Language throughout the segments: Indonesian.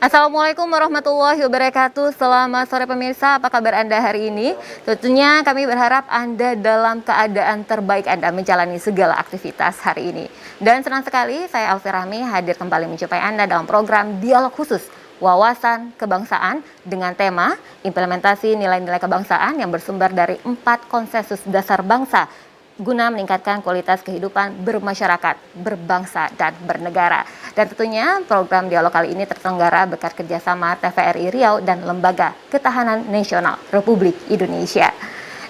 Assalamualaikum warahmatullahi wabarakatuh. Selamat sore pemirsa, apa kabar Anda hari ini? Tentunya kami berharap Anda dalam keadaan terbaik Anda menjalani segala aktivitas hari ini. Dan senang sekali saya Alfi Rahmi hadir kembali menjumpai Anda dalam program Dialog Khusus Wawasan Kebangsaan dengan tema implementasi nilai-nilai kebangsaan yang bersumber dari 4 konsensus dasar bangsa guna meningkatkan kualitas kehidupan bermasyarakat, berbangsa, dan bernegara. Dan tentunya program dialog kali ini terselenggara berkat kerjasama TVRI Riau dan Lembaga Ketahanan Nasional Republik Indonesia.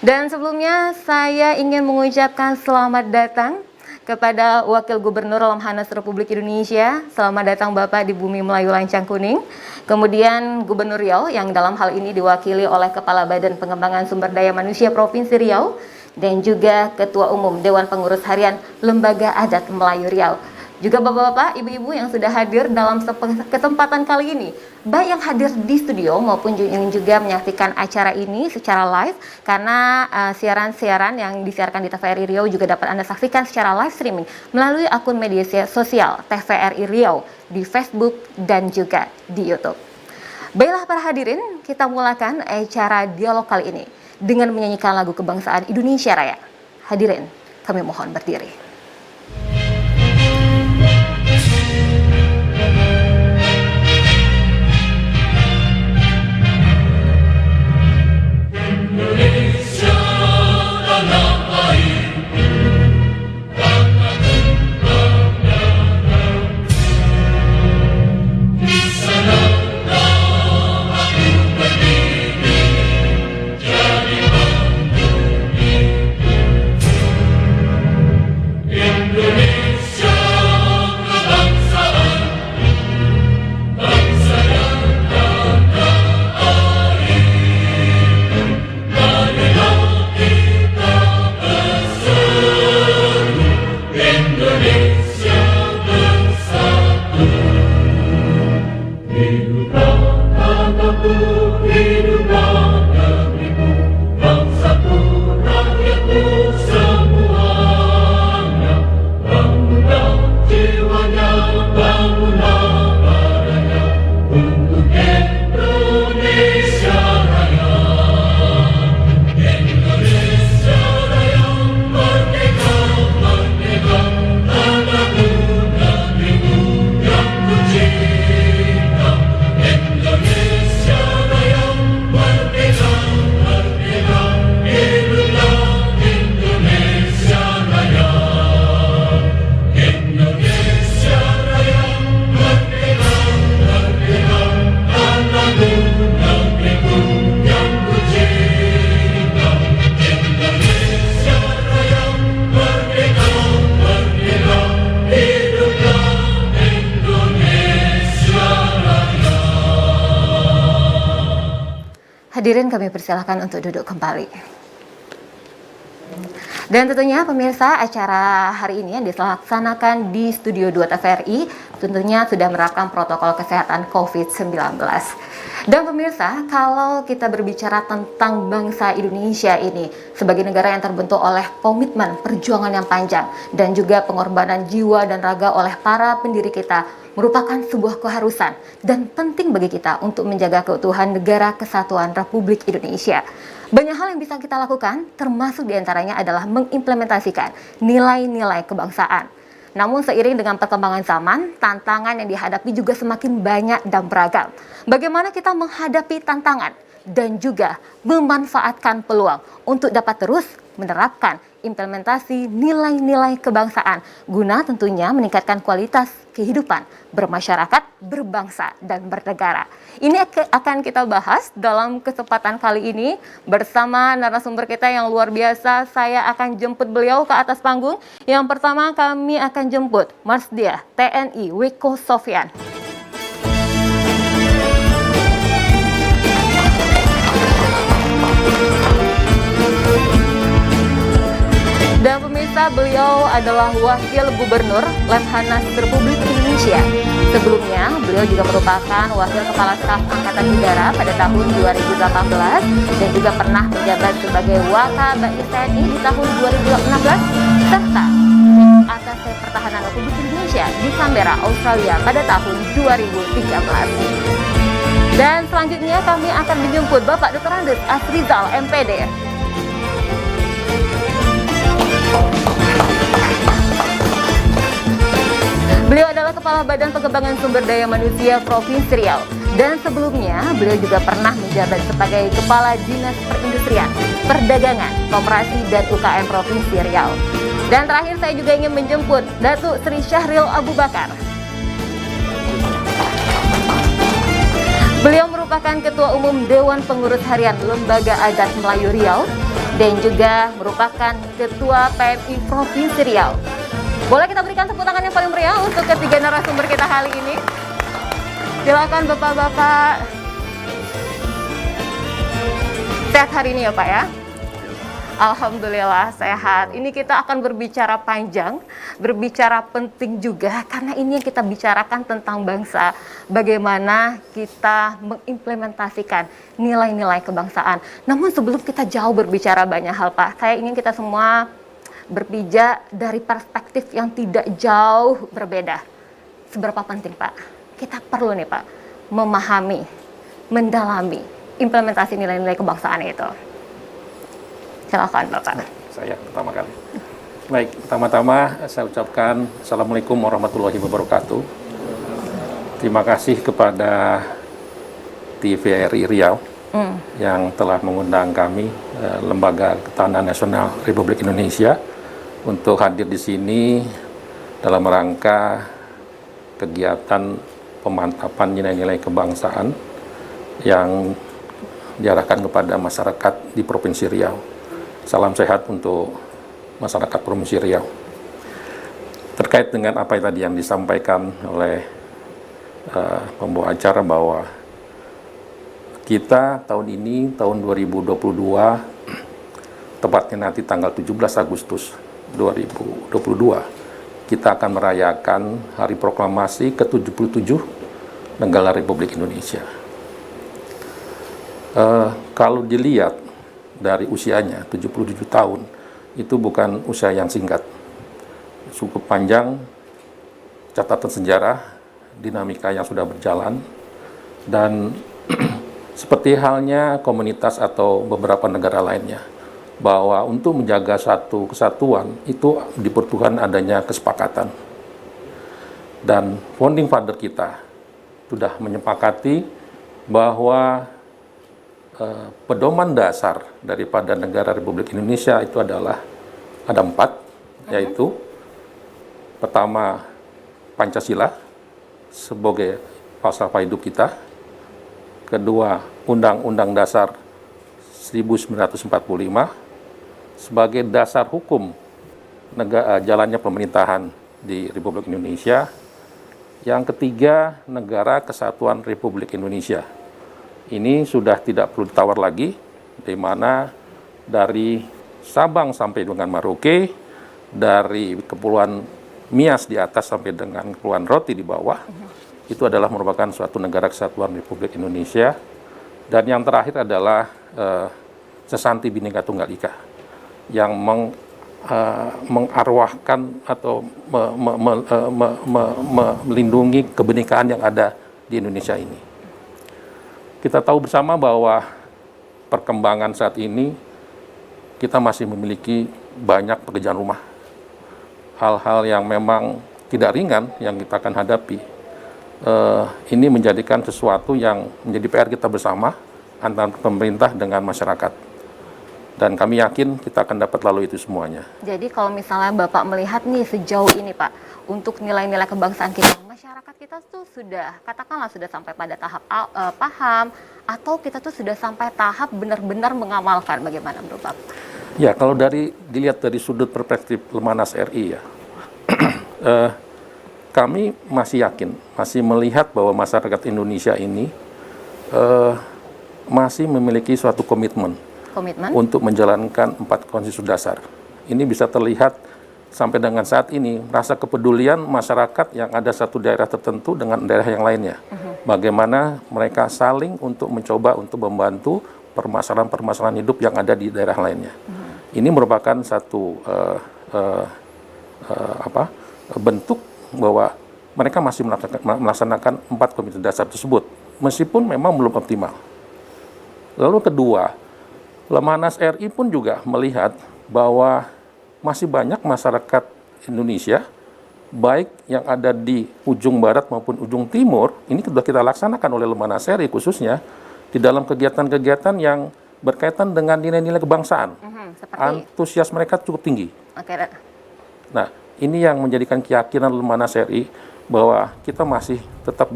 Dan sebelumnya saya ingin mengucapkan selamat datang kepada Wakil Gubernur Lemhanas Republik Indonesia. Selamat datang Bapak di Bumi Melayu Lancang Kuning. Kemudian Gubernur Riau yang dalam hal ini diwakili oleh Kepala Badan Pengembangan Sumber Daya Manusia Provinsi Riau dan juga Ketua Umum Dewan Pengurus Harian Lembaga Adat Melayu Riau. Juga bapak-bapak, ibu-ibu yang sudah hadir dalam kesempatan kali ini, baik yang hadir di studio maupun yang juga menyaksikan acara ini secara live, karena siaran-siaran yang disiarkan di TVRI Riau juga dapat Anda saksikan secara live streaming melalui akun media sosial TVRI Riau di Facebook dan juga di YouTube. Baiklah para hadirin, kita mulakan acara dialog kali ini dengan menyanyikan lagu kebangsaan Indonesia Raya. Hadirin, kami mohon berdiri. Hadirin kami persilahkan untuk duduk kembali. Dan tentunya pemirsa, acara hari ini yang dilaksanakan di Studio 2 TVRI tentunya sudah menerapkan protokol kesehatan COVID-19. Dan pemirsa, kalau kita berbicara tentang bangsa Indonesia ini sebagai negara yang terbentuk oleh komitmen perjuangan yang panjang dan juga pengorbanan jiwa dan raga oleh para pendiri kita, merupakan sebuah keharusan dan penting bagi kita untuk menjaga keutuhan negara kesatuan Republik Indonesia. Banyak hal yang bisa kita lakukan, termasuk diantaranya adalah mengimplementasikan nilai-nilai kebangsaan. Namun seiring dengan perkembangan zaman, tantangan yang dihadapi juga semakin banyak dan beragam. Bagaimana kita menghadapi tantangan dan juga memanfaatkan peluang untuk dapat terus menerapkan implementasi nilai-nilai kebangsaan guna tentunya meningkatkan kualitas kehidupan bermasyarakat, berbangsa, dan bernegara. Ini akan kita bahas dalam kesempatan kali ini bersama narasumber kita yang luar biasa. Saya akan jemput beliau ke atas panggung. Yang pertama kami akan jemput Marsdia TNI Wiko Sofyan. Dan pemirsa, beliau adalah Wakil Gubernur Lemhanas Republik Indonesia. Sebelumnya, beliau juga merupakan Wakil Kepala Staf Angkatan Udara pada tahun 2018 dan juga pernah menjabat sebagai Wakabais TNI di tahun 2016 serta atas Pertahanan Republik Indonesia di Canberra, Australia pada tahun 2013. Dan selanjutnya kami akan menjemput Bapak Dr. Andes Asrizal, MPD. Beliau adalah Kepala Badan Pengembangan Sumber Daya Manusia Provinsi Riau. Dan sebelumnya, beliau juga pernah menjabat sebagai Kepala Dinas Perindustrian, Perdagangan, Koperasi, dan UKM Provinsi Riau. Dan terakhir saya juga ingin menjemput Datuk Sri Syahril Abu Bakar. Beliau merupakan Ketua Umum Dewan Pengurus Harian Lembaga Adat Melayu Riau dan juga merupakan Ketua PMI Provinsi Riau. Boleh kita berikan tepuk tangan yang paling meriah untuk ketiga narasumber kita kali ini. Silakan Bapak-bapak. Sehat hari ini ya Pak ya? Alhamdulillah sehat. Ini kita akan berbicara panjang, berbicara penting juga karena ini yang kita bicarakan tentang bangsa. Bagaimana kita mengimplementasikan nilai-nilai kebangsaan. Namun sebelum kita jauh berbicara banyak hal Pak, saya ingin kita semua berpijak dari perspektif yang tidak jauh berbeda. Seberapa penting Pak? Kita perlu nih Pak memahami, mendalami implementasi nilai-nilai kebangsaan itu. Silakan Bapak. Saya pertama kali. Baik, pertama-tama saya ucapkan Assalamualaikum warahmatullahi wabarakatuh. Terima kasih kepada TVRI Riau yang telah mengundang kami, Lembaga Ketahanan Nasional Republik Indonesia, untuk hadir di sini dalam rangka kegiatan pemantapan nilai-nilai kebangsaan yang diarahkan kepada masyarakat di Provinsi Riau. Salam sehat untuk masyarakat Provinsi Riau. Terkait dengan apa yang tadi yang disampaikan oleh pembawa acara bahwa kita tahun ini, tahun 2022, tepatnya nanti tanggal 17 Agustus 2022, kita akan merayakan Hari Proklamasi ke-77 Negara Republik Indonesia. Kalau dilihat dari usianya 77 tahun, itu bukan usia yang singkat, cukup panjang, catatan sejarah, dinamika yang sudah berjalan, dan seperti halnya komunitas atau beberapa negara lainnya, bahwa untuk menjaga satu kesatuan itu diperlukan adanya kesepakatan. Dan founding father kita sudah menyepakati bahwa pedoman dasar daripada negara Republik Indonesia itu adalah ada 4, yaitu pertama Pancasila sebagai falsafah hidup kita, kedua Undang-Undang Dasar 1945 sebagai dasar hukum jalannya pemerintahan di Republik Indonesia, yang ketiga Negara Kesatuan Republik Indonesia. Ini sudah tidak perlu ditawar lagi, di mana dari Sabang sampai dengan Merauke, dari Kepulauan Nias di atas sampai dengan Kepulauan Roti di bawah, itu adalah merupakan suatu negara kesatuan Republik Indonesia. Dan yang terakhir adalah Sesanti Bhinneka Tunggal Ika, yang mengarwahkan atau melindungi kebinekaan yang ada di Indonesia ini. Kita tahu bersama bahwa perkembangan saat ini kita masih memiliki banyak pekerjaan rumah. Hal-hal yang memang tidak ringan yang kita akan hadapi. Ini menjadikan sesuatu yang menjadi PR kita bersama antara pemerintah dengan masyarakat. Dan kami yakin kita akan dapat lalui itu semuanya. Jadi kalau misalnya Bapak melihat nih sejauh ini Pak, untuk nilai-nilai kebangsaan kita, masyarakat kita tuh sudah, katakanlah sudah sampai pada tahap paham, atau kita tuh sudah sampai tahap benar-benar mengamalkan, bagaimana menurut Bapak? Ya, kalau dilihat dari sudut perspektif Lemhanas RI ya, kami masih yakin, masih melihat bahwa masyarakat Indonesia ini masih memiliki suatu komitmen untuk menjalankan 4 konstitusi dasar. Ini bisa terlihat sampai dengan saat ini, rasa kepedulian masyarakat yang ada satu daerah tertentu dengan daerah yang lainnya. Bagaimana mereka saling untuk mencoba untuk membantu permasalahan-permasalahan hidup yang ada di daerah lainnya. Ini merupakan satu bentuk bahwa mereka masih melaksanakan 4 komite dasar tersebut, meskipun memang belum optimal. Lalu kedua, Lemhanas RI pun juga melihat bahwa masih banyak masyarakat Indonesia, baik yang ada di ujung barat maupun ujung timur, ini sudah kita laksanakan oleh Lemhanas RI khususnya, di dalam kegiatan-kegiatan yang berkaitan dengan nilai-nilai kebangsaan. Seperti... Antusias mereka cukup tinggi. Oke. Nah, ini yang menjadikan keyakinan Lemhanas RI bahwa kita masih tetap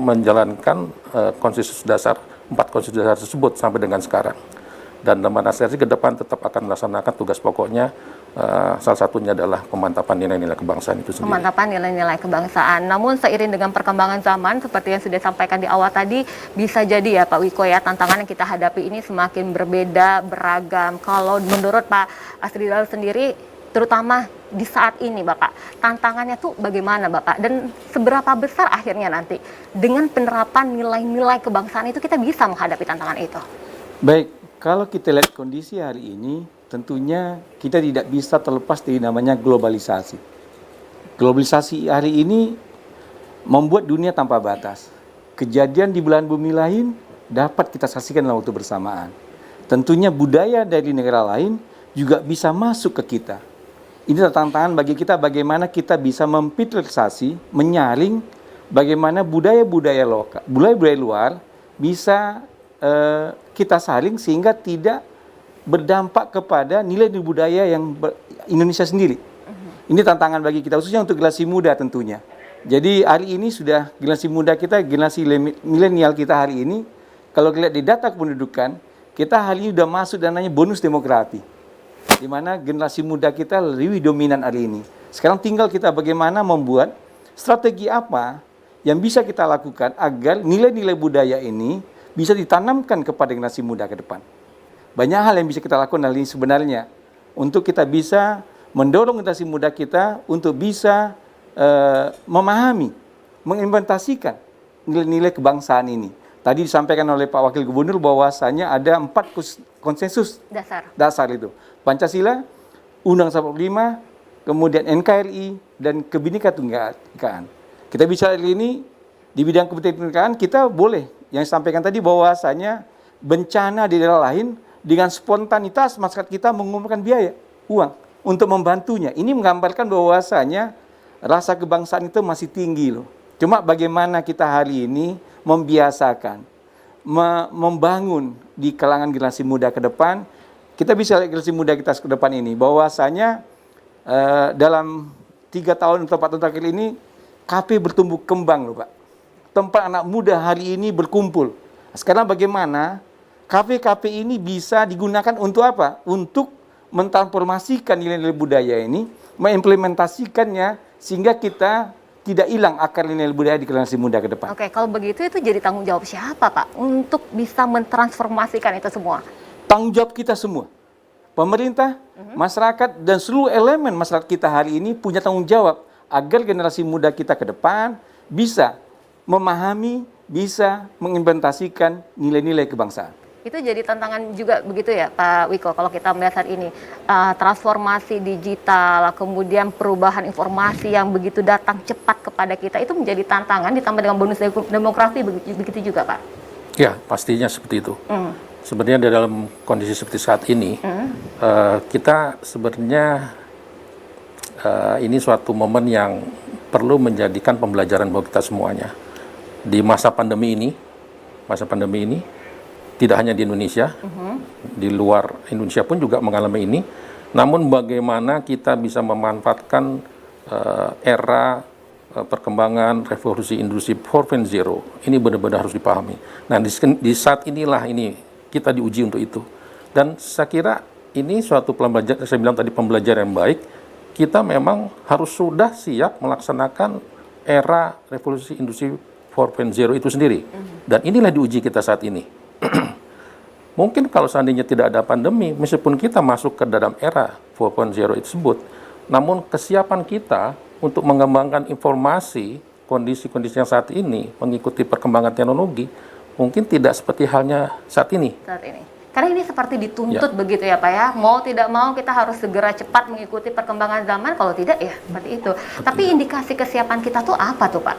menjalankan konsensus dasar 4 konsensus dasar tersebut sampai dengan sekarang. Dan Lemhanas RI ke depan tetap akan melaksanakan tugas pokoknya, salah satunya adalah pemantapan nilai-nilai kebangsaan itu sendiri. Pemantapan nilai-nilai kebangsaan. Namun seiring dengan perkembangan zaman, seperti yang sudah disampaikan di awal tadi, bisa jadi ya Pak Wiko ya, tantangan yang kita hadapi ini semakin berbeda, beragam. Kalau menurut Pak Asridal sendiri, terutama di saat ini Bapak, tantangannya tuh bagaimana Bapak? Dan seberapa besar akhirnya nanti dengan penerapan nilai-nilai kebangsaan itu kita bisa menghadapi tantangan itu? Baik, kalau kita lihat kondisi hari ini, tentunya kita tidak bisa terlepas dari namanya globalisasi. Globalisasi hari ini membuat dunia tanpa batas. Kejadian di belahan bumi lain dapat kita saksikan dalam waktu bersamaan. Tentunya budaya dari negara lain juga bisa masuk ke kita. Ini tantangan bagi kita bagaimana kita bisa memfilterisasi, menyaring bagaimana budaya-budaya lokal, budaya-budaya luar bisa kita saring sehingga tidak berdampak kepada nilai-nilai budaya yang Indonesia sendiri. Ini tantangan bagi kita, khususnya untuk generasi muda tentunya. Jadi hari ini sudah generasi muda kita, generasi milenial kita hari ini, kalau lihat di data kependudukan, kita hari ini sudah masuk dan namanya bonus demografi, di mana generasi muda kita lebih dominan hari ini. Sekarang tinggal kita bagaimana membuat strategi apa yang bisa kita lakukan agar nilai-nilai budaya ini bisa ditanamkan kepada generasi muda ke depan. Banyak hal yang bisa kita lakukan hari ini sebenarnya untuk kita bisa mendorong generasi muda kita untuk bisa memahami, mengimplementasikan nilai-nilai kebangsaan ini. Tadi disampaikan oleh Pak Wakil Gubernur bahwasanya ada 4 konsensus dasar itu. Pancasila, Undang-Undang 45, kemudian NKRI, dan Kebinekaan Tunggal-Ika. Kita bicara hari ini, di bidang kebinekaan kita boleh, yang disampaikan tadi bahwasanya bencana di daerah lain, dengan spontanitas masyarakat kita mengumpulkan biaya, uang, untuk membantunya. Ini menggambarkan bahwasanya rasa kebangsaan itu masih tinggi loh. Cuma bagaimana kita hari ini membiasakan, membangun di kalangan generasi muda ke depan. Kita bisa lihat generasi muda kita ke depan ini, bahwasanya dalam 3 tahun atau 4 tahun terakhir ini, KP bertumbuh kembang loh Pak. Tempat anak muda hari ini berkumpul. Sekarang bagaimana KP-KP ini bisa digunakan untuk apa? Untuk mentransformasikan nilai-nilai budaya ini, mengimplementasikannya, sehingga kita tidak hilang akar nilai budaya di generasi muda ke depan. Oke, kalau begitu itu jadi tanggung jawab siapa Pak untuk bisa mentransformasikan itu semua? Tanggung jawab kita semua. Pemerintah, masyarakat, dan seluruh elemen masyarakat kita hari ini punya tanggung jawab agar generasi muda kita ke depan bisa memahami, bisa mengimplementasikan nilai-nilai kebangsaan. Itu jadi tantangan juga begitu ya Pak Wiko, kalau kita melihat saat ini, transformasi digital, kemudian perubahan informasi yang begitu datang cepat kepada kita, itu menjadi tantangan ditambah dengan bonus demografi begitu juga Pak? Ya, pastinya seperti itu. Sebenarnya dalam kondisi seperti saat ini, kita sebenarnya ini suatu momen yang perlu menjadikan pembelajaran buat kita semuanya. Di masa pandemi ini, tidak hanya di Indonesia, di luar Indonesia pun juga mengalami ini. Namun bagaimana kita bisa memanfaatkan era perkembangan revolusi industri 4.0, ini benar-benar harus dipahami. Nah, di saat inilah ini kita diuji untuk itu. Dan saya kira ini suatu pembelajaran, saya bilang tadi pembelajaran yang baik. Kita memang harus sudah siap melaksanakan era revolusi industri 4.0 itu sendiri. Dan inilah diuji kita saat ini. Mungkin kalau seandainya tidak ada pandemi, meskipun kita masuk ke dalam era 4.0 tersebut, namun kesiapan kita untuk mengembangkan informasi, kondisi-kondisi yang saat ini, mengikuti perkembangan teknologi, mungkin tidak seperti halnya saat ini. Karena ini seperti dituntut begitu ya Pak ya. Mau tidak mau kita harus segera cepat mengikuti perkembangan zaman, kalau tidak ya seperti itu. Tapi indikasi kesiapan kita tuh apa tuh Pak?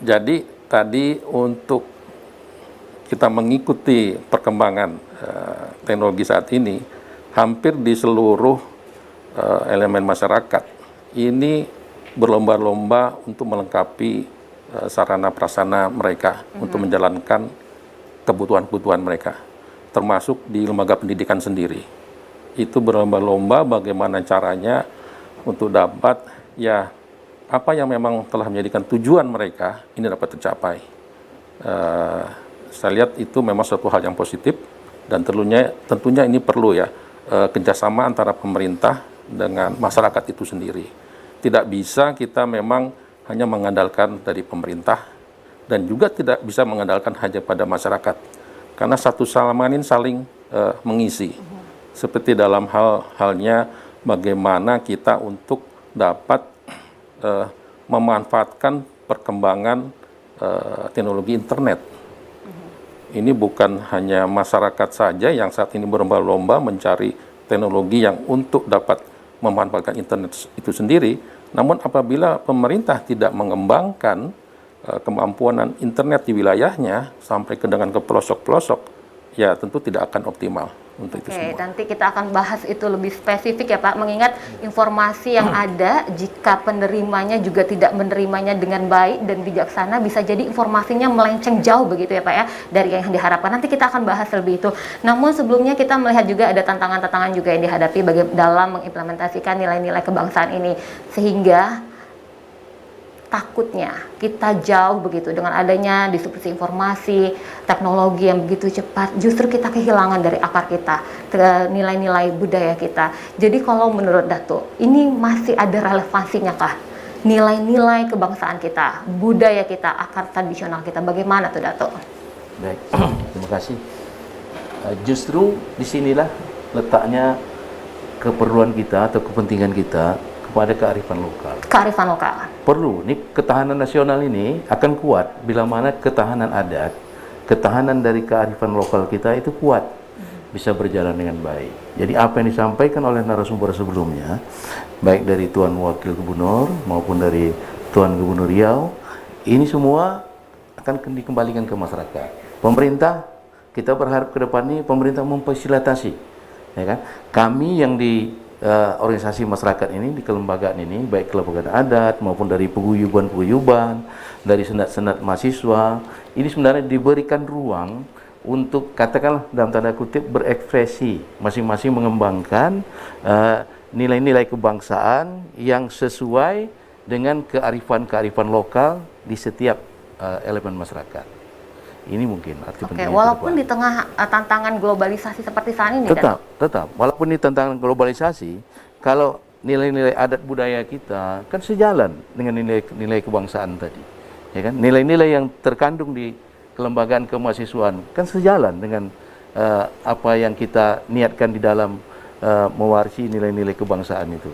Jadi tadi untuk kita mengikuti perkembangan teknologi saat ini, hampir di seluruh elemen masyarakat ini berlomba-lomba untuk melengkapi sarana prasarana mereka untuk menjalankan kebutuhan-kebutuhan mereka, termasuk di lembaga pendidikan sendiri. Itu berlomba-lomba bagaimana caranya untuk dapat ya apa yang memang telah menjadikan tujuan mereka ini dapat tercapai. Saya lihat itu memang suatu hal yang positif, dan tentunya ini perlu ya kerjasama antara pemerintah dengan masyarakat itu sendiri. Tidak bisa kita memang hanya mengandalkan dari pemerintah, dan juga tidak bisa mengandalkan hanya pada masyarakat, karena satu sama lain saling mengisi. Seperti dalam halnya bagaimana kita untuk dapat memanfaatkan perkembangan teknologi internet. Ini bukan hanya masyarakat saja yang saat ini berlomba-lomba mencari teknologi yang untuk dapat memanfaatkan internet itu sendiri. Namun apabila pemerintah tidak mengembangkan kemampuan internet di wilayahnya sampai dengan ke pelosok-pelosok, ya tentu tidak akan optimal untuk itu semua. Nanti kita akan bahas itu lebih spesifik ya Pak, mengingat informasi yang ada jika penerimanya juga tidak menerimanya dengan baik dan bijaksana, bisa jadi informasinya melenceng jauh begitu ya Pak ya, dari yang diharapkan. Nanti kita akan bahas lebih itu. Namun sebelumnya kita melihat juga ada tantangan-tantangan juga yang dihadapi dalam mengimplementasikan nilai-nilai kebangsaan ini, sehingga takutnya kita jauh begitu dengan adanya distribusi informasi, teknologi yang begitu cepat, justru kita kehilangan dari akar kita, nilai-nilai budaya kita. Jadi kalau menurut Dato, ini masih ada relevansinya kah? Nilai-nilai kebangsaan kita, budaya kita, akar tradisional kita, bagaimana tuh Dato? Baik, terima kasih. Justru disinilah letaknya keperluan kita atau kepentingan kita kepada kearifan lokal. Kearifan lokal. Perlu, nih ketahanan nasional ini akan kuat bila mana ketahanan adat, ketahanan dari kearifan lokal kita itu kuat, bisa berjalan dengan baik. Jadi apa yang disampaikan oleh narasumber sebelumnya, baik dari Tuan Wakil Gubernur maupun dari Tuan Gubernur Riau, ini semua akan dikembalikan ke masyarakat. Pemerintah, kita berharap ke depan ini pemerintah memfasilitasi, ya kan? Kami yang di organisasi masyarakat ini, di kelembagaan ini, baik kelembagaan adat maupun dari peguyuban-peguyuban, dari senat-senat mahasiswa, ini sebenarnya diberikan ruang untuk, katakanlah dalam tanda kutip, berekspresi, masing-masing mengembangkan nilai-nilai kebangsaan yang sesuai dengan kearifan-kearifan lokal di setiap elemen masyarakat. Ini mungkin arti pentingnya. Walaupun di tengah tantangan globalisasi seperti saat ini, tetap. Walaupun di tantangan globalisasi, kalau nilai-nilai adat budaya kita kan sejalan dengan nilai-nilai kebangsaan tadi, ya kan? Nilai-nilai yang terkandung di kelembagaan kemahasiswaan kan sejalan dengan apa yang kita niatkan di dalam mewarisi nilai-nilai kebangsaan itu.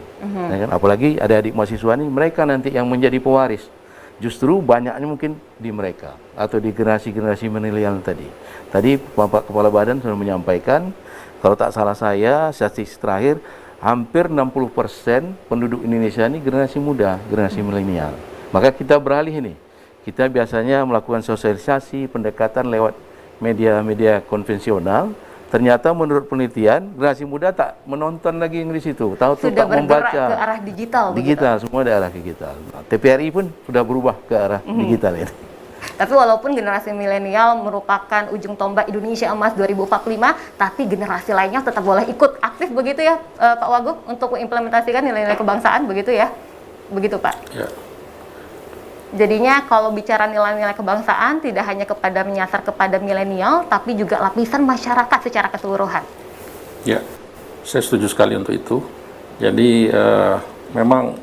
Ya kan? Apalagi adik-adik mahasiswa ini, mereka nanti yang menjadi pewaris. Justru banyaknya mungkin di mereka atau di generasi-generasi milenial tadi. Tadi Bapak Kepala Badan sudah menyampaikan, kalau tak salah saya, statistik terakhir, hampir 60% penduduk Indonesia ini generasi muda, generasi milenial. Maka kita beralih ini. Kita biasanya melakukan sosialisasi, pendekatan lewat media-media konvensional. Ternyata menurut penelitian, generasi muda tak menonton lagi yang di situ. Tahu-tahu tak membaca. Sudah bergerak ke arah digital. Digital, semua di arah digital. Nah, TPRI pun sudah berubah ke arah digital ini. Tapi walaupun generasi milenial merupakan ujung tombak Indonesia Emas 2045, tapi generasi lainnya tetap boleh ikut aktif begitu ya Pak Wagub, untuk mengimplementasikan nilai-nilai kebangsaan begitu ya? Begitu Pak? Ya. Jadinya kalau bicara nilai-nilai kebangsaan tidak hanya menyasar kepada milenial, tapi juga lapisan masyarakat secara keseluruhan. Ya, saya setuju sekali untuk itu. Jadi memang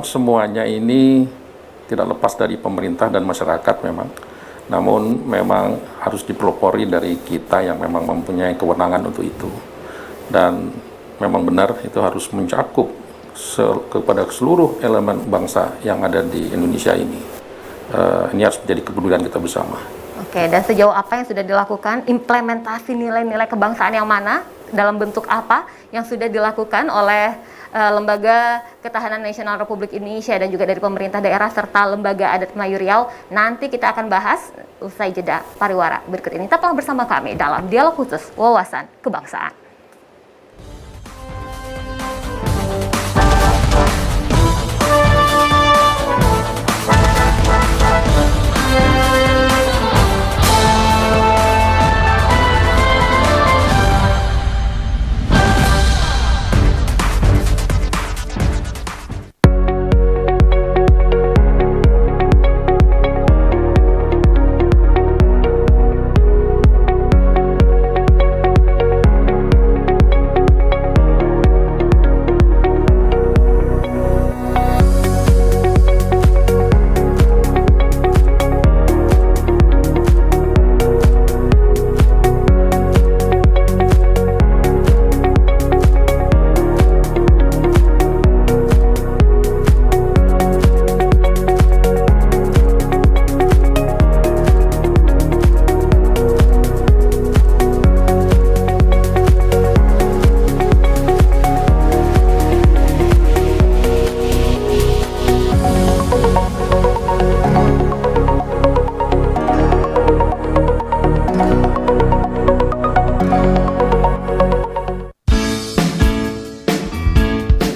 semuanya ini tidak lepas dari pemerintah dan masyarakat memang. Namun memang harus dipelopori dari kita yang memang mempunyai kewenangan untuk itu. Dan memang benar itu harus mencakup kepada seluruh elemen bangsa yang ada di Indonesia ini. Ini harus menjadi kepedulian kita bersama. Oke, dan sejauh apa yang sudah dilakukan, implementasi nilai-nilai kebangsaan yang mana, dalam bentuk apa yang sudah dilakukan oleh Lembaga Ketahanan Nasional Republik Indonesia dan juga dari pemerintah daerah serta Lembaga Adat Melayu Riau, nanti kita akan bahas usai jeda pariwara berikut ini. Tetaplah bersama kami dalam Dialog Khusus Wawasan Kebangsaan.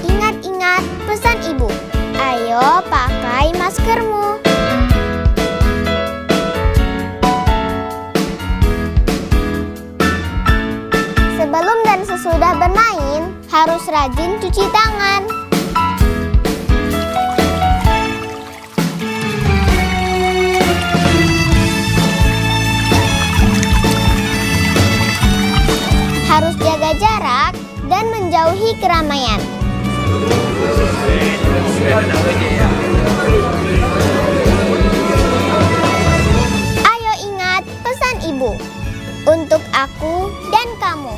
Ingat-ingat pesan ibu, ayo pakai maskermu. Sebelum dan sesudah bermain, harus rajin cuci tangan. Harus jaga jarak dan menjauhi keramaian. Ayo ingat pesan ibu, untuk aku dan kamu.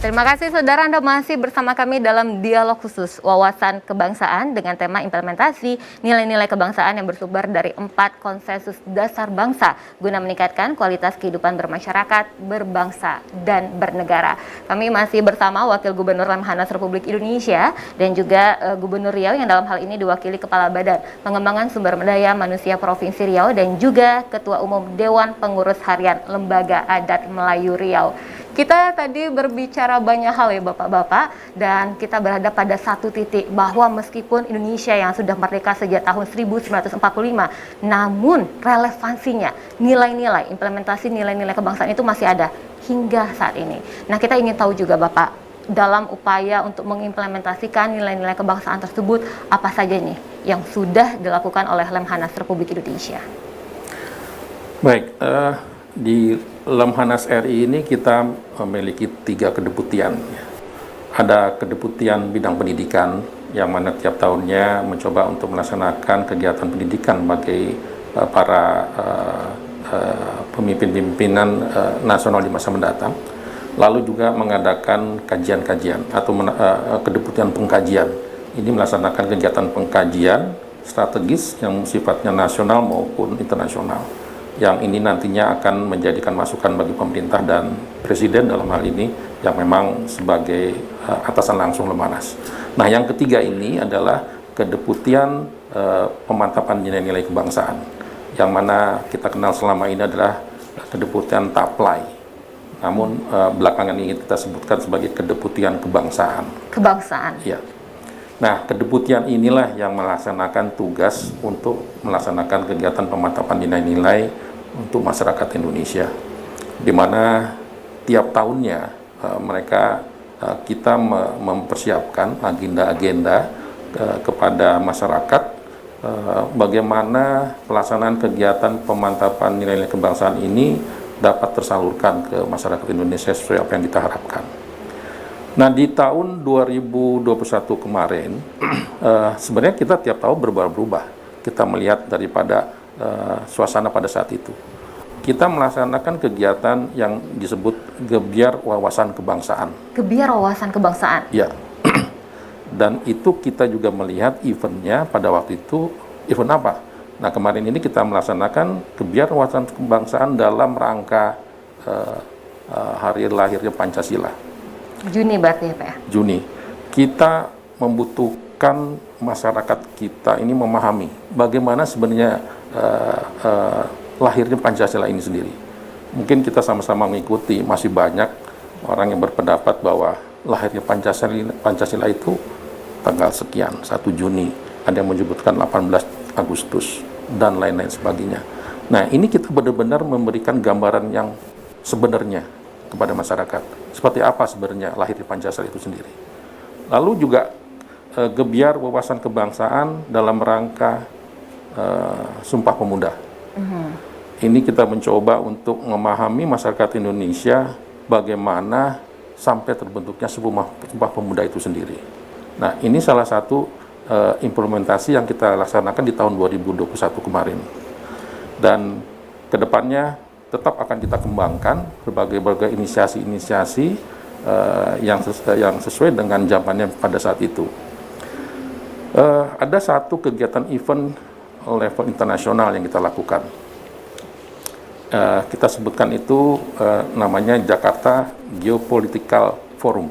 Terima kasih saudara, Anda masih bersama kami dalam Dialog Khusus Wawasan Kebangsaan dengan tema implementasi nilai-nilai kebangsaan yang bersumber dari 4 konsensus dasar bangsa guna meningkatkan kualitas kehidupan bermasyarakat, berbangsa, dan bernegara. Kami masih bersama Wakil Gubernur Lemhanas Republik Indonesia dan juga Gubernur Riau yang dalam hal ini diwakili Kepala Badan Pengembangan Sumber Daya Manusia Provinsi Riau dan juga Ketua Umum Dewan Pengurus Harian Lembaga Adat Melayu Riau. Kita tadi berbicara banyak hal ya Bapak-Bapak, dan kita berada pada satu titik bahwa meskipun Indonesia yang sudah merdeka sejak tahun 1945, namun relevansinya nilai-nilai, implementasi nilai-nilai kebangsaan itu masih ada hingga saat ini. Nah, kita ingin tahu juga Bapak, dalam upaya untuk mengimplementasikan nilai-nilai kebangsaan tersebut, apa saja nih yang sudah dilakukan oleh Lemhanas Republik Indonesia? Baik, di Lemhanas RI ini kita memiliki 3 kedeputian. Ada kedeputian bidang pendidikan yang mana tiap tahunnya mencoba untuk melaksanakan kegiatan pendidikan bagi para pemimpin-pimpinan nasional di masa mendatang. Lalu juga mengadakan kajian-kajian atau kedeputian pengkajian. Ini melaksanakan kegiatan pengkajian strategis yang sifatnya nasional maupun internasional. Yang ini nantinya akan menjadikan masukan bagi pemerintah dan presiden dalam hal ini yang memang sebagai atasan langsung Lemhanas. Nah, yang ketiga ini adalah kedeputian pemantapan nilai-nilai kebangsaan, yang mana kita kenal selama ini adalah kedeputian Taplai. Namun belakangan ini kita sebutkan sebagai kedeputian kebangsaan. Kebangsaan. Iya. Nah, kedeputian inilah yang melaksanakan tugas untuk melaksanakan kegiatan pemantapan nilai-nilai untuk masyarakat Indonesia, di mana tiap tahunnya kita mempersiapkan agenda-agenda kepada masyarakat bagaimana pelaksanaan kegiatan pemantapan nilai-nilai kebangsaan ini dapat tersalurkan ke masyarakat Indonesia sesuai apa yang kita harapkan. Nah, di tahun 2021 kemarin, sebenarnya kita tiap tahun berubah-ubah. Kita melihat daripada suasana pada saat itu. Kita melaksanakan kegiatan yang disebut Gebyar Wawasan Kebangsaan. Gebyar Wawasan Kebangsaan. Ya. Dan itu kita juga melihat eventnya pada waktu itu, event apa? Nah, kemarin ini kita melaksanakan Gebyar Wawasan Kebangsaan dalam rangka hari lahirnya Pancasila. Juni berarti ya Pak ya? Juni. Kita membutuhkan masyarakat kita ini memahami bagaimana sebenarnya lahirnya Pancasila ini sendiri. Mungkin kita sama-sama mengikuti, masih banyak orang yang berpendapat bahwa lahirnya Pancasila itu tanggal sekian, 1 Juni. Ada yang menyebutkan 18 Agustus, dan lain-lain sebagainya. Nah, ini kita benar-benar memberikan gambaran yang sebenarnya kepada masyarakat. Seperti apa sebenarnya lahirnya Pancasila itu sendiri. Lalu juga Gebyar Wawasan Kebangsaan dalam rangka Sumpah Pemuda. Ini kita mencoba untuk memahami masyarakat Indonesia bagaimana sampai terbentuknya Sumpah Pemuda itu sendiri. Nah, ini salah satu implementasi yang kita laksanakan di tahun 2021 kemarin. Dan kedepannya tetap akan kita kembangkan berbagai inisiasi-inisiasi yang sesuai dengan zamannya pada saat itu. Ada satu kegiatan event level internasional yang kita lakukan. Kita sebutkan itu namanya Jakarta Geopolitical Forum,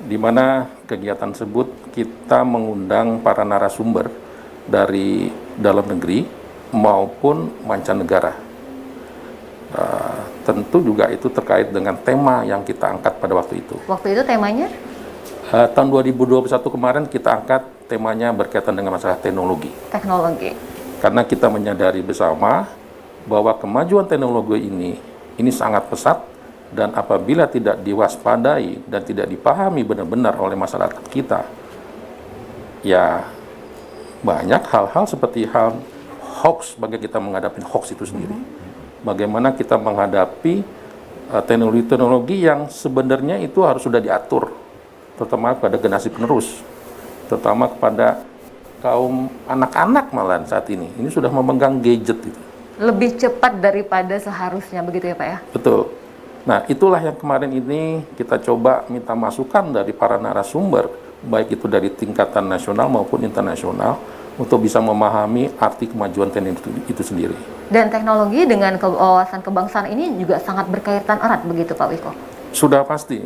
di mana kegiatan tersebut kita mengundang para narasumber dari dalam negeri maupun mancanegara. Tentu juga itu terkait dengan tema yang kita angkat pada waktu itu. Waktu itu temanya? Tahun 2021 kemarin kita angkat temanya berkaitan dengan masalah teknologi. Teknologi. Karena kita menyadari bersama bahwa kemajuan teknologi ini sangat pesat, dan apabila tidak diwaspadai dan tidak dipahami benar-benar oleh masyarakat kita, ya banyak hal-hal seperti hal hoax, bagaimana kita menghadapi hoax itu sendiri. Bagaimana kita menghadapi teknologi-teknologi yang sebenarnya itu harus sudah diatur, terutama pada generasi penerus, terutama kepada kaum anak-anak malahan saat ini. Ini sudah memegang gadget itu. Lebih cepat daripada seharusnya, begitu ya Pak ya? Betul. Nah, itulah yang kemarin ini kita coba minta masukan dari para narasumber, baik itu dari tingkatan nasional maupun internasional, untuk bisa memahami arti kemajuan teknologi itu sendiri. Dan teknologi dengan wawasan kebangsaan ini juga sangat berkaitan erat, begitu Pak Wiko? Sudah pasti.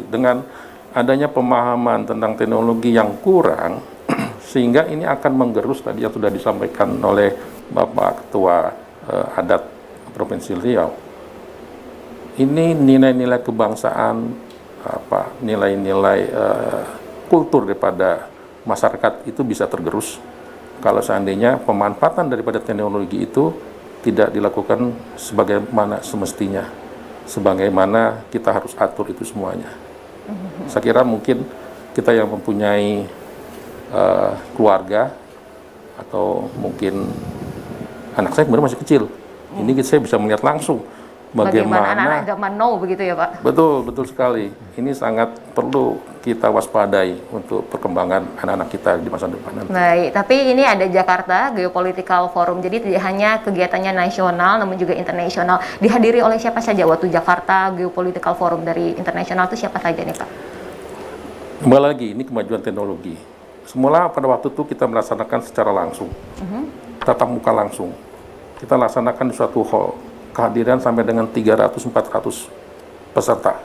Dengan adanya pemahaman tentang teknologi yang kurang, sehingga ini akan menggerus tadi yang sudah disampaikan oleh Bapak Ketua Adat Provinsi Riau. Ini nilai-nilai kebangsaan, nilai-nilai kultur daripada masyarakat itu bisa tergerus kalau seandainya pemanfaatan daripada teknologi itu tidak dilakukan sebagaimana semestinya, sebagaimana kita harus atur itu semuanya. Saya kira mungkin kita yang mempunyai keluarga, atau mungkin anak saya kemudian masih kecil, ini saya bisa melihat langsung bagaimana anak-anak zaman now, begitu ya Pak? Betul sekali. Ini sangat perlu kita waspadai untuk perkembangan anak-anak kita di masa depan nanti. Baik, tapi ini ada Jakarta Geopolitical Forum, jadi tidak hanya kegiatannya nasional, namun juga internasional. Dihadiri oleh siapa saja waktu Jakarta Geopolitical Forum? Dari internasional itu siapa saja nih Pak? Kembali lagi, ini kemajuan teknologi. Semula pada waktu itu kita melaksanakan secara langsung, tatap muka langsung. Kita laksanakan di suatu hall, kehadiran sampai dengan 300-400 peserta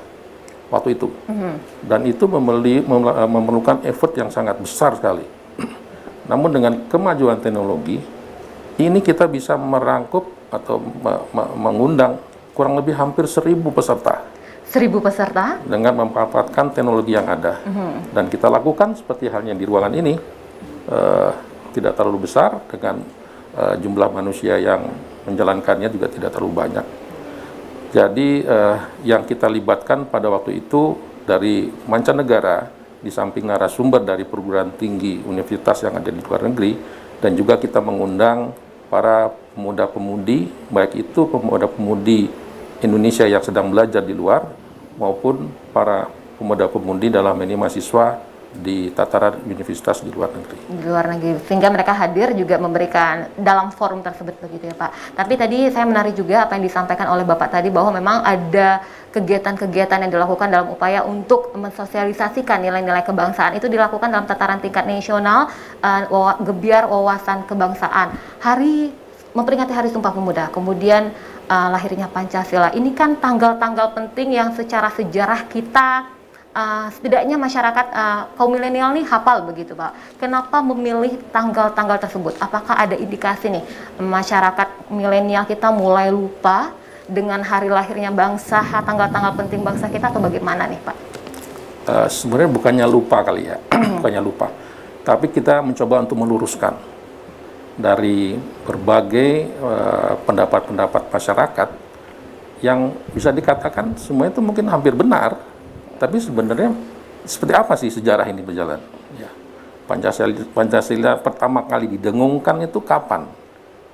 waktu itu. Dan itu memerlukan effort yang sangat besar sekali. Namun dengan kemajuan teknologi, ini kita bisa merangkup atau mengundang kurang lebih hampir 1.000 peserta. 1.000 peserta? Dengan memanfaatkan teknologi yang ada. Dan kita lakukan seperti halnya di ruangan ini, tidak terlalu besar, dengan jumlah manusia yang menjalankannya juga tidak terlalu banyak. Jadi yang kita libatkan pada waktu itu dari mancanegara, di samping narasumber dari perguruan tinggi universitas yang ada di luar negeri, Dan juga kita mengundang para pemuda-pemudi, baik itu pemuda-pemudi Indonesia yang sedang belajar di luar maupun para pemuda-pemudi dalam ini mahasiswa di tataran universitas di luar negeri. Di luar negeri, sehingga mereka hadir juga memberikan dalam forum tersebut begitu ya Pak. Tapi tadi saya menarik juga apa yang disampaikan oleh Bapak tadi bahwa memang ada kegiatan-kegiatan yang dilakukan dalam upaya untuk mensosialisasikan nilai-nilai kebangsaan itu dilakukan dalam tataran tingkat nasional, gebiar wawasan kebangsaan. Memperingati Hari Sumpah Pemuda, kemudian lahirnya Pancasila. Ini kan tanggal-tanggal penting yang secara sejarah kita setidaknya masyarakat kaum milenial nih hafal begitu Pak. Kenapa memilih tanggal-tanggal tersebut? Apakah ada indikasi nih masyarakat milenial kita mulai lupa dengan hari lahirnya bangsa, tanggal-tanggal penting bangsa kita, atau bagaimana nih Pak? Sebenarnya bukannya lupa kali ya, bukannya lupa. Tapi kita mencoba untuk meluruskan dari berbagai pendapat-pendapat masyarakat yang bisa dikatakan semuanya itu mungkin hampir benar. Tapi sebenarnya seperti apa sih sejarah ini berjalan? Ya. Pancasila pertama kali didengungkan itu kapan?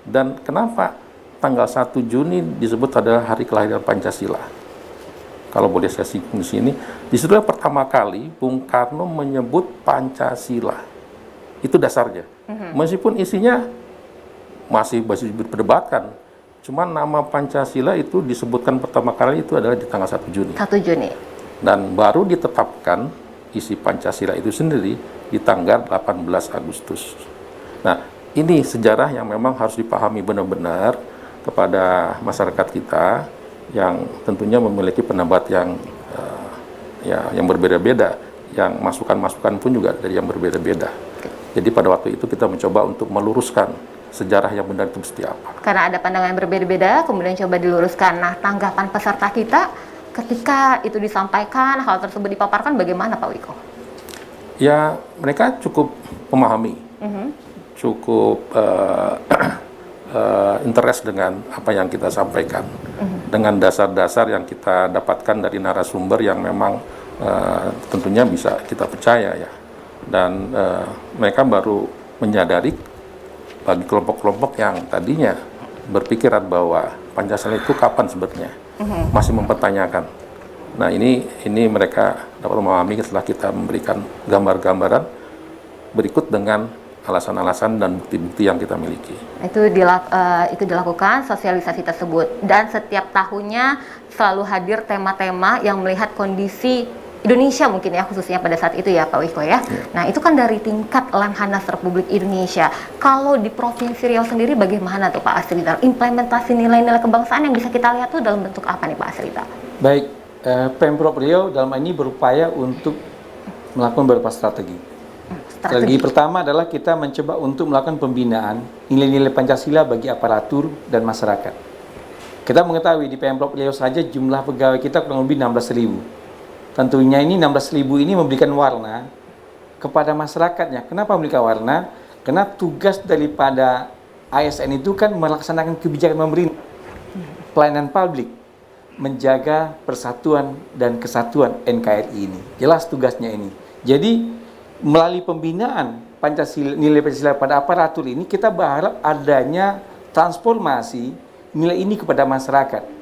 Dan kenapa tanggal 1 Juni disebut adalah hari kelahiran Pancasila? Kalau boleh saya singgung di sini, disitulah pertama kali Bung Karno menyebut Pancasila. Itu dasarnya. Meskipun isinya masih diperdebatkan, cuman nama Pancasila itu disebutkan pertama kali itu adalah di tanggal 1 Juni. 1 Juni. Dan baru ditetapkan isi Pancasila itu sendiri di tanggal 18 Agustus. Nah, ini sejarah yang memang harus dipahami benar-benar kepada masyarakat kita yang tentunya memiliki pendapat yang berbeda-beda, yang masukan-masukan pun juga dari yang berbeda-beda. Jadi pada waktu itu kita mencoba untuk meluruskan sejarah yang benar itu seperti apa. Karena ada pandangan yang berbeda-beda, kemudian coba diluruskan. Nah, tanggapan peserta kita ketika itu disampaikan, hal tersebut dipaparkan, bagaimana Pak Wiko? Ya, mereka cukup memahami, cukup interest dengan apa yang kita sampaikan, dengan dasar-dasar yang kita dapatkan dari narasumber yang memang tentunya bisa kita percaya ya. Dan mereka baru menyadari bagi kelompok-kelompok yang tadinya berpikiran bahwa Pancasila itu kapan sebenarnya, masih mempertanyakan. Nah, ini mereka dapat memahami setelah kita memberikan gambar-gambaran berikut dengan alasan-alasan dan bukti-bukti yang kita miliki. Itu dilakukan sosialisasi tersebut, dan setiap tahunnya selalu hadir tema-tema yang melihat kondisi Indonesia mungkin ya, khususnya pada saat itu ya Pak Wiko ya. Nah, itu kan dari tingkat Lemhanas Republik Indonesia. Kalau di Provinsi Riau sendiri bagaimana tuh Pak Asrital? Implementasi nilai-nilai kebangsaan yang bisa kita lihat tuh dalam bentuk apa nih Pak Asrital? Baik, Pemprov Riau dalam ini berupaya untuk melakukan beberapa strategi. Strategi pertama adalah kita mencoba untuk melakukan pembinaan nilai-nilai Pancasila bagi aparatur dan masyarakat. Kita mengetahui di Pemprov Riau saja jumlah pegawai kita kurang lebih 16.000. Tentunya ini 16.000 ini memberikan warna kepada masyarakatnya. Kenapa memberikan warna? Karena tugas daripada ASN itu kan melaksanakan kebijakan pemerintah, pelayanan publik, menjaga persatuan dan kesatuan NKRI ini. Jelas tugasnya ini. Jadi melalui pembinaan Pancasila, nilai Pancasila pada aparatur ini, kita berharap adanya transformasi nilai ini kepada masyarakat.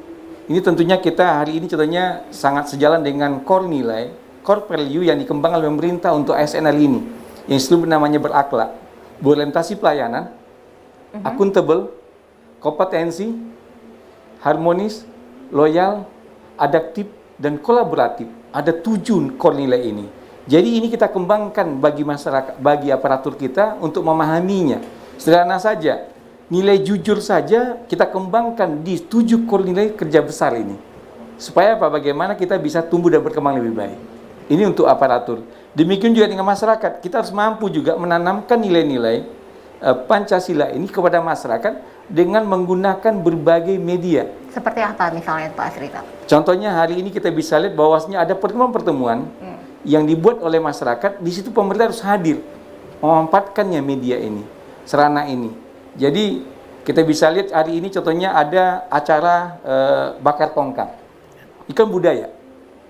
Ini tentunya kita hari ini contohnya sangat sejalan dengan core nilai, core value yang dikembangkan oleh pemerintah untuk ASN hari ini. Yang disebut namanya berakhlak, berorientasi pelayanan, akuntabel, kompetensi, harmonis, loyal, adaptif, dan kolaboratif. Ada 7 core nilai ini. Jadi ini kita kembangkan bagi masyarakat, bagi aparatur kita untuk memahaminya. Sederhana saja. Nilai jujur saja kita kembangkan di 7 core nilai kerja besar ini. Supaya apa? Bagaimana kita bisa tumbuh dan berkembang lebih baik. Ini untuk aparatur. Demikian juga dengan masyarakat. Kita harus mampu juga menanamkan nilai-nilai Pancasila ini kepada masyarakat dengan menggunakan berbagai media. Seperti apa misalnya Pak Asrita? Contohnya hari ini kita bisa lihat bahwasanya ada pertemuan-pertemuan yang dibuat oleh masyarakat. Di situ pemerintah harus hadir memanfaatkannya media ini, sarana ini. Jadi kita bisa lihat hari ini contohnya ada acara bakar tongkang, ikan budaya.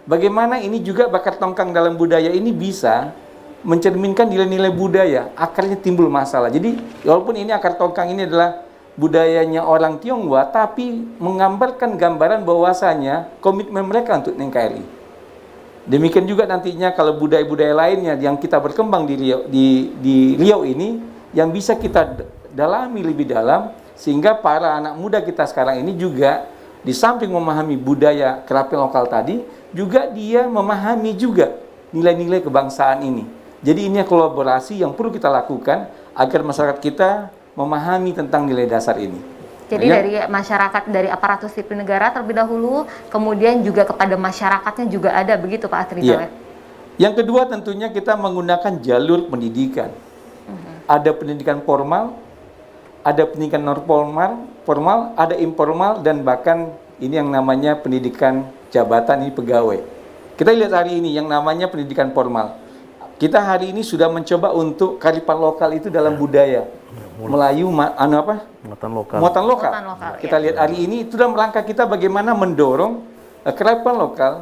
Bagaimana ini juga bakar tongkang dalam budaya ini bisa mencerminkan nilai-nilai budaya, akarnya timbul masalah. Jadi walaupun ini akar tongkang ini adalah budayanya orang Tionghoa, tapi menggambarkan gambaran bahwasanya komitmen mereka untuk NKRI. Demikian juga nantinya kalau budaya-budaya lainnya yang kita berkembang di Riau ini, yang bisa kita dalami lebih dalam, sehingga para anak muda kita sekarang ini juga di samping memahami budaya kerapian lokal tadi, juga dia memahami juga nilai-nilai kebangsaan ini. Jadi ini kolaborasi yang perlu kita lakukan agar masyarakat kita memahami tentang nilai dasar ini. Jadi dari masyarakat, dari aparatur sipil negara terlebih dahulu, kemudian juga kepada masyarakatnya juga ada, begitu Pak Asrizal? Iya. Yang kedua tentunya kita menggunakan jalur pendidikan. Ada pendidikan formal, ada pendidikan non formal, ada informal, dan bahkan ini yang namanya pendidikan jabatan, ini pegawai. Kita lihat hari ini yang namanya pendidikan formal. Kita hari ini sudah mencoba untuk kearifan lokal itu dalam budaya Melayu, Muatan lokal. muatan lokal. Muatan lokal, Kita lihat hari ini itu dalam rangka kita bagaimana mendorong kearifan lokal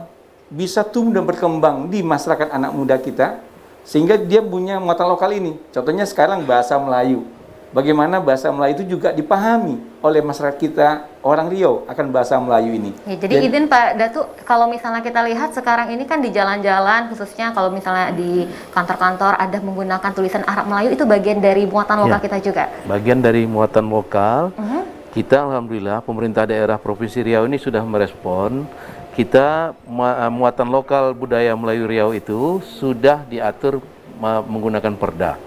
bisa tumbuh dan berkembang di masyarakat anak muda kita, sehingga dia punya muatan lokal ini. Contohnya sekarang bahasa Melayu. Bagaimana bahasa Melayu itu juga dipahami oleh masyarakat kita orang Riau akan bahasa Melayu ini. Ya, jadi izin Pak Datu, kalau misalnya kita lihat sekarang ini kan di jalan-jalan, khususnya kalau misalnya di kantor-kantor ada menggunakan tulisan Arab Melayu, itu bagian dari muatan lokal kita juga? Bagian dari muatan lokal. Kita alhamdulillah pemerintah daerah Provinsi Riau ini sudah merespon. Kita muatan lokal budaya Melayu Riau itu sudah diatur menggunakan perda.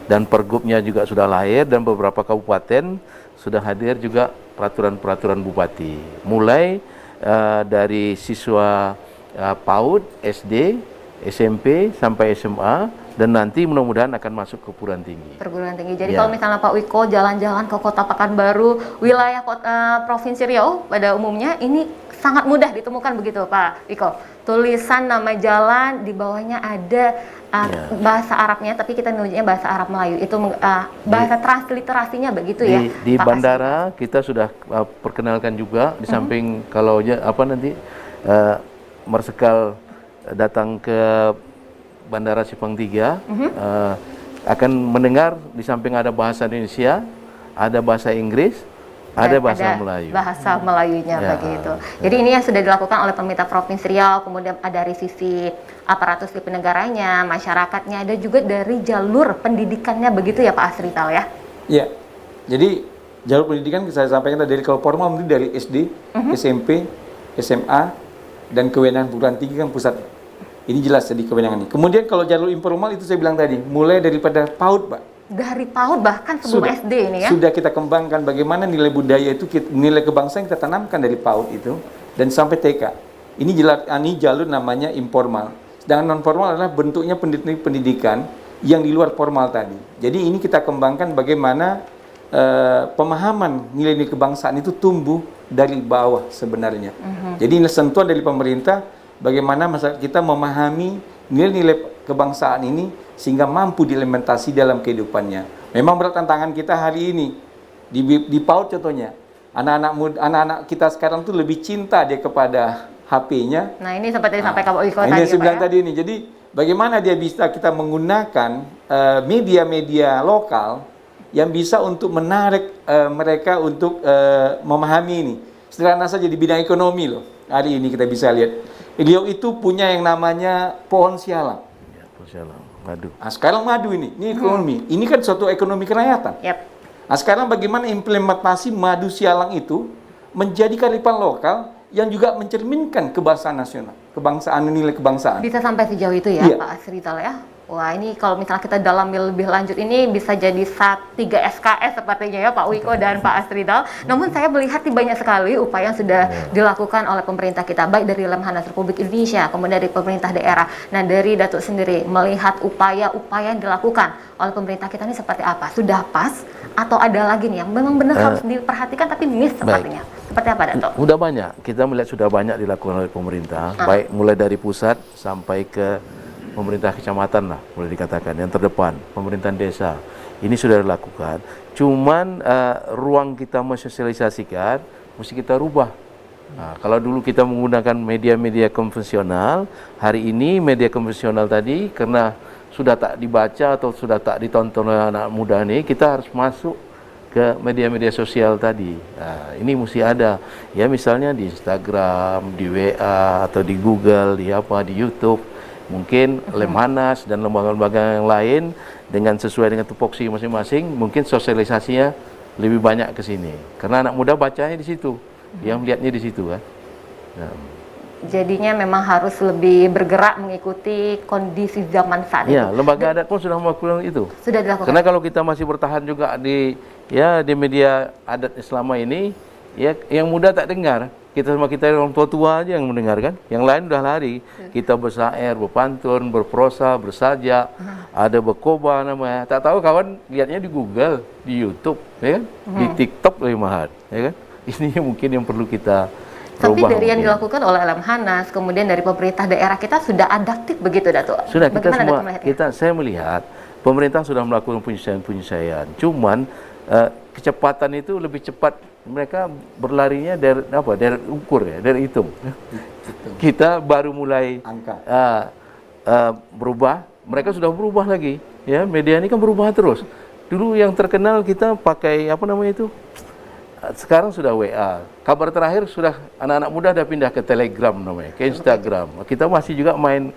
Dan pergubnya juga sudah lahir, dan beberapa kabupaten sudah hadir juga peraturan-peraturan bupati. Mulai dari siswa PAUD, SD, SMP sampai SMA, dan nanti mudah-mudahan akan masuk ke perguruan tinggi. Perguruan tinggi. Jadi kalau misalnya Pak Wiko jalan-jalan ke Kota Pekanbaru, wilayah Provinsi Riau pada umumnya, ini sangat mudah ditemukan begitu Pak Wiko. Tulisan nama jalan, di bawahnya ada bahasa Arabnya, tapi kita menulisnya bahasa Arab Melayu. Itu bahasa transliterasinya begitu ya. Di bandara kita sudah perkenalkan juga, di samping kalau nanti Marsikal datang ke Bandara Simpang 3 akan mendengar di samping ada bahasa Indonesia, ada bahasa Inggris, ada bahasa Melayu. Bahasa Melayunya begitu. Jadi ini yang sudah dilakukan oleh pemerintah Provinsi Riau, kemudian ada dari sisi aparatur sipil negaranya, masyarakatnya, ada juga dari jalur pendidikannya begitu ya Pak Asrizal ya? Iya. Jadi jalur pendidikan saya sampaikan dari kalau formal mungkin dari SD, SMP, SMA, dan kewenangan perguruan tinggi kan pusat. Ini jelas jadi kewenangan ini. Kemudian kalau jalur informal itu saya bilang tadi, mulai daripada PAUD, Pak. Dari PAUD bahkan sebelum SD ini ya? Sudah kita kembangkan bagaimana nilai budaya itu, nilai kebangsaan kita tanamkan dari PAUD itu, dan sampai TK. Ini jalur namanya informal. Sedangkan non formal adalah bentuknya pendidikan yang di luar formal tadi. Jadi ini kita kembangkan bagaimana pemahaman nilai-nilai kebangsaan itu tumbuh dari bawah sebenarnya. Jadi ini sentuhan dari pemerintah bagaimana masyarakat kita memahami nilai-nilai kebangsaan ini sehingga mampu diimplementasi dalam kehidupannya. Memang berat tantangan kita hari ini di PAUD contohnya. Anak-anak kita sekarang tuh lebih cinta dia kepada HP-nya. Nah ini seperti disampaikan Pak Wiko tadi. Ini saya bilang ya? tadi ini. Jadi bagaimana dia bisa kita menggunakan media-media lokal yang bisa untuk menarik mereka untuk memahami ini. Sederhana saja di bidang ekonomi loh. Hari ini kita bisa lihat. Riau itu punya yang namanya pohon sialang. Ya, pohon sialang, madu. Nah, sekarang madu ini ekonomi. Ini kan suatu ekonomi kerakyatan. Yep. Nah, sekarang bagaimana implementasi madu sialang itu menjadi kearifan lokal yang juga mencerminkan kebangsaan nasional, nilai kebangsaan. Bisa sampai sejauh itu ya, Iya. Pak Asrizal ya? Wah, ini kalau misalnya kita dalami lebih lanjut ini bisa jadi 3 SKS sepertinya ya Pak Wiko dan Pak Asrizal. Namun saya melihat banyak sekali upaya yang sudah dilakukan oleh pemerintah kita, baik dari Lemhanas Republik Indonesia, kemudian dari pemerintah daerah. Nah, dari Datuk sendiri melihat upaya-upaya yang dilakukan oleh pemerintah kita ini seperti apa? Sudah pas atau ada lagi nih yang memang benar harus diperhatikan tapi miss sepertinya? Seperti apa Datuk? Sudah banyak, kita melihat sudah banyak dilakukan oleh pemerintah, baik mulai dari pusat sampai ke pemerintah kecamatan lah, boleh dikatakan yang terdepan, pemerintahan desa. Ini sudah dilakukan. Cuman ruang kita mensosialisasikan mesti kita rubah. Nah, kalau dulu kita menggunakan media-media konvensional, hari ini media konvensional tadi karena sudah tak dibaca atau sudah tak ditonton oleh anak muda ini, kita harus masuk ke media-media sosial tadi. Nah, ini mesti ada. Ya misalnya di Instagram, di WA, atau di Google, di YouTube. Mungkin Lemhanas dan lembaga-lembaga yang lain dengan sesuai dengan tupoksi masing-masing, mungkin sosialisasinya lebih banyak ke sini. Karena anak muda bacanya di situ, yang melihatnya di situ kan. Nah. Jadinya memang harus lebih bergerak mengikuti kondisi zaman saat Ya, itu. lembaga adat pun sudah melakukan itu. Sudah dilakukan. Karena kalau kita masih bertahan juga di media adat selama ini, ya yang muda tak dengar. Kita orang tua-tua aja yang mendengarkan. Yang lain udah lari. Kita bersyair, berpantun, berprosa, bersajak, ada berkoba namanya. Tak tahu kawan lihatnya di Google, di YouTube, ya kan? Di TikTok lebih mahal, ya kan? Ini mungkin yang perlu kita Tapi rubah dari yang mungkin. dilakukan oleh Lemhanas, kemudian dari pemerintah daerah kita sudah adaptif begitu, Datuk? Sudah kita Bagaimana semua, Datuk melihatnya? saya melihat pemerintah sudah melakukan penyelesaian. Cuman kecepatan itu lebih cepat, mereka berlarinya dari ukur ya, dari hitung. Kita baru mulai Angka. berubah, mereka sudah berubah lagi. Ya, media ini kan berubah terus. Dulu yang terkenal kita pakai sekarang sudah WA. Kabar terakhir sudah anak-anak muda sudah pindah ke Telegram namanya, ke Instagram. Kita masih juga main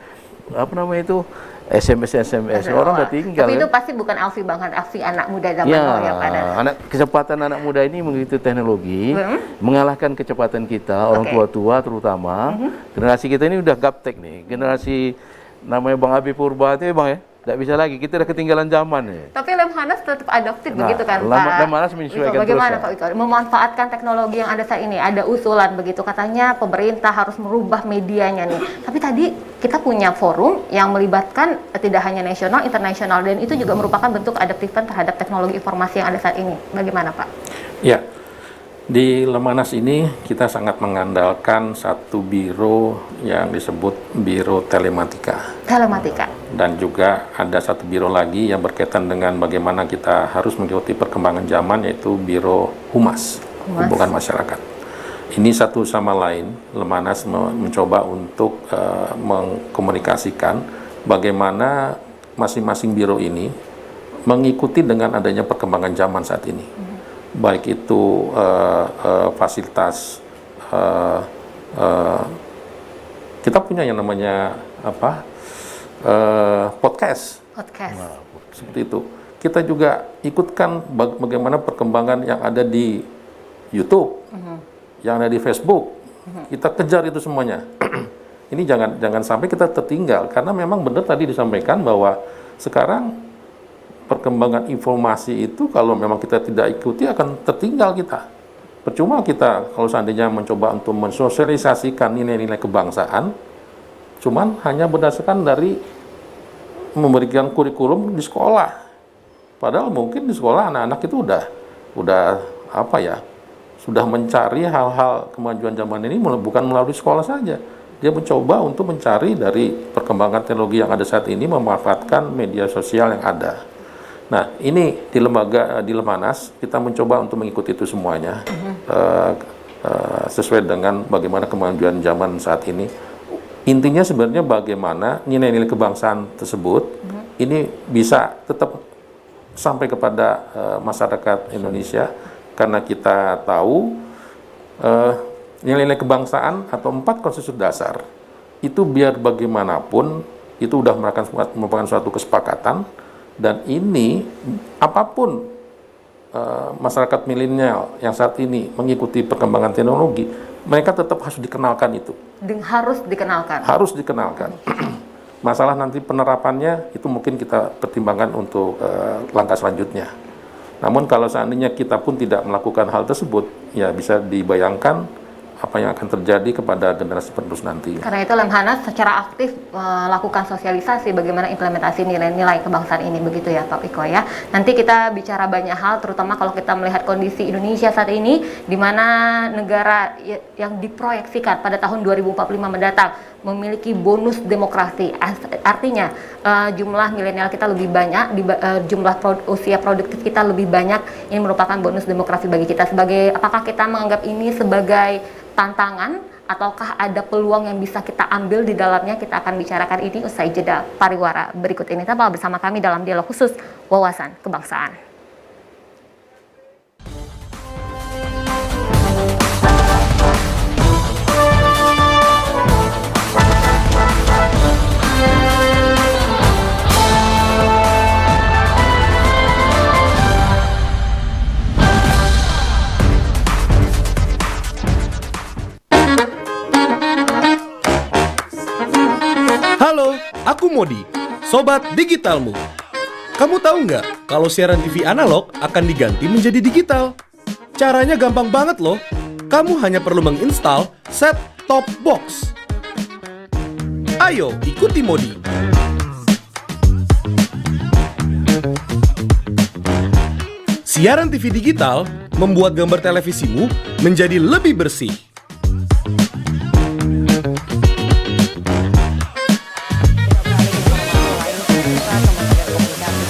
SMS. Orang udah tinggal. Tapi itu kan? pasti bukan Alfi Banghan, Alfi anak muda zaman Ya, now ya Pak Dan. kecepatan anak muda ini mengikuti teknologi, mengalahkan kecepatan kita, orang tua-tua terutama. Generasi kita ini udah gaptek nih. Generasi namanya Bang Abi Purba itu ya Bang ya. Tidak bisa lagi, kita udah ketinggalan zaman ya. Tapi Lemhanas tetap adaptif Nah, begitu kan Pak? Lemhanas menyesuaikan Bagaimana terus, Pak Wiko? Memanfaatkan teknologi yang ada saat ini, ada usulan begitu, katanya pemerintah harus merubah medianya nih. Tapi tadi kita punya forum yang melibatkan tidak hanya nasional, internasional, dan itu juga merupakan bentuk adaptifan terhadap teknologi informasi yang ada saat ini. Bagaimana Pak? Ya, di Lemhanas ini kita sangat mengandalkan satu biro yang disebut Biro Telematika. Telematika. Dan juga ada satu biro lagi yang berkaitan dengan bagaimana kita harus mengikuti perkembangan zaman, yaitu Biro Humas, Hubungan Masyarakat. Ini satu sama lain, Lemhanas mencoba untuk mengkomunikasikan bagaimana masing-masing biro ini mengikuti dengan adanya perkembangan zaman saat ini. Baik itu fasilitas, kita punya yang namanya podcast. Seperti itu. Kita juga ikutkan bagaimana perkembangan yang ada di YouTube, yang ada di Facebook. Kita kejar itu semuanya. Ini jangan sampai kita tertinggal, karena memang benar tadi disampaikan bahwa sekarang perkembangan informasi itu kalau memang kita tidak ikuti akan tertinggal kita. Percuma kita kalau seandainya mencoba untuk mensosialisasikan nilai-nilai kebangsaan, cuman hanya berdasarkan dari memberikan kurikulum di sekolah. Padahal mungkin di sekolah anak-anak itu sudah mencari hal-hal kemajuan zaman ini bukan melalui sekolah saja. Dia mencoba untuk mencari dari perkembangan teknologi yang ada saat ini, memanfaatkan media sosial yang ada. Nah, ini di Lemhanas kita mencoba untuk mengikuti itu semuanya, sesuai dengan bagaimana kemajuan zaman saat ini. Intinya sebenarnya bagaimana nilai-nilai kebangsaan tersebut ini bisa tetap sampai kepada masyarakat Indonesia, karena kita tahu nilai-nilai kebangsaan atau 4 konstitusi dasar itu biar bagaimanapun itu sudah merupakan suatu kesepakatan, dan ini apapun masyarakat milenial yang saat ini mengikuti perkembangan teknologi, mereka tetap harus dikenalkan itu. Harus dikenalkan. Harus dikenalkan. Masalah nanti penerapannya itu mungkin kita pertimbangkan untuk langkah selanjutnya. Namun kalau seandainya kita pun tidak melakukan hal tersebut, ya bisa dibayangkan apa yang akan terjadi kepada generasi penerus nanti. Karena itu Lemhanas secara aktif melakukan sosialisasi bagaimana implementasi nilai-nilai kebangsaan ini, begitu ya Pak Wiko ya. Nanti kita bicara banyak hal, terutama kalau kita melihat kondisi Indonesia saat ini, di mana negara yang diproyeksikan pada tahun 2045 mendatang memiliki bonus demokrasi. Artinya jumlah milenial kita lebih banyak, jumlah usia produktif kita lebih banyak. Ini merupakan bonus demokrasi bagi kita. Apakah kita menganggap ini sebagai tantangan ataukah ada peluang yang bisa kita ambil di dalamnya? Kita akan bicarakan ini usai jeda pariwara berikut ini. Tetaplah bersama kami dalam dialog khusus Wawasan Kebangsaan. Halo, aku Modi, Sobat Digitalmu. Kamu tahu nggak kalau siaran TV analog akan diganti menjadi digital? Caranya gampang banget loh. Kamu hanya perlu menginstal set-top box. Ayo, ikuti Modi. Siaran TV digital membuat gambar televisimu menjadi lebih bersih.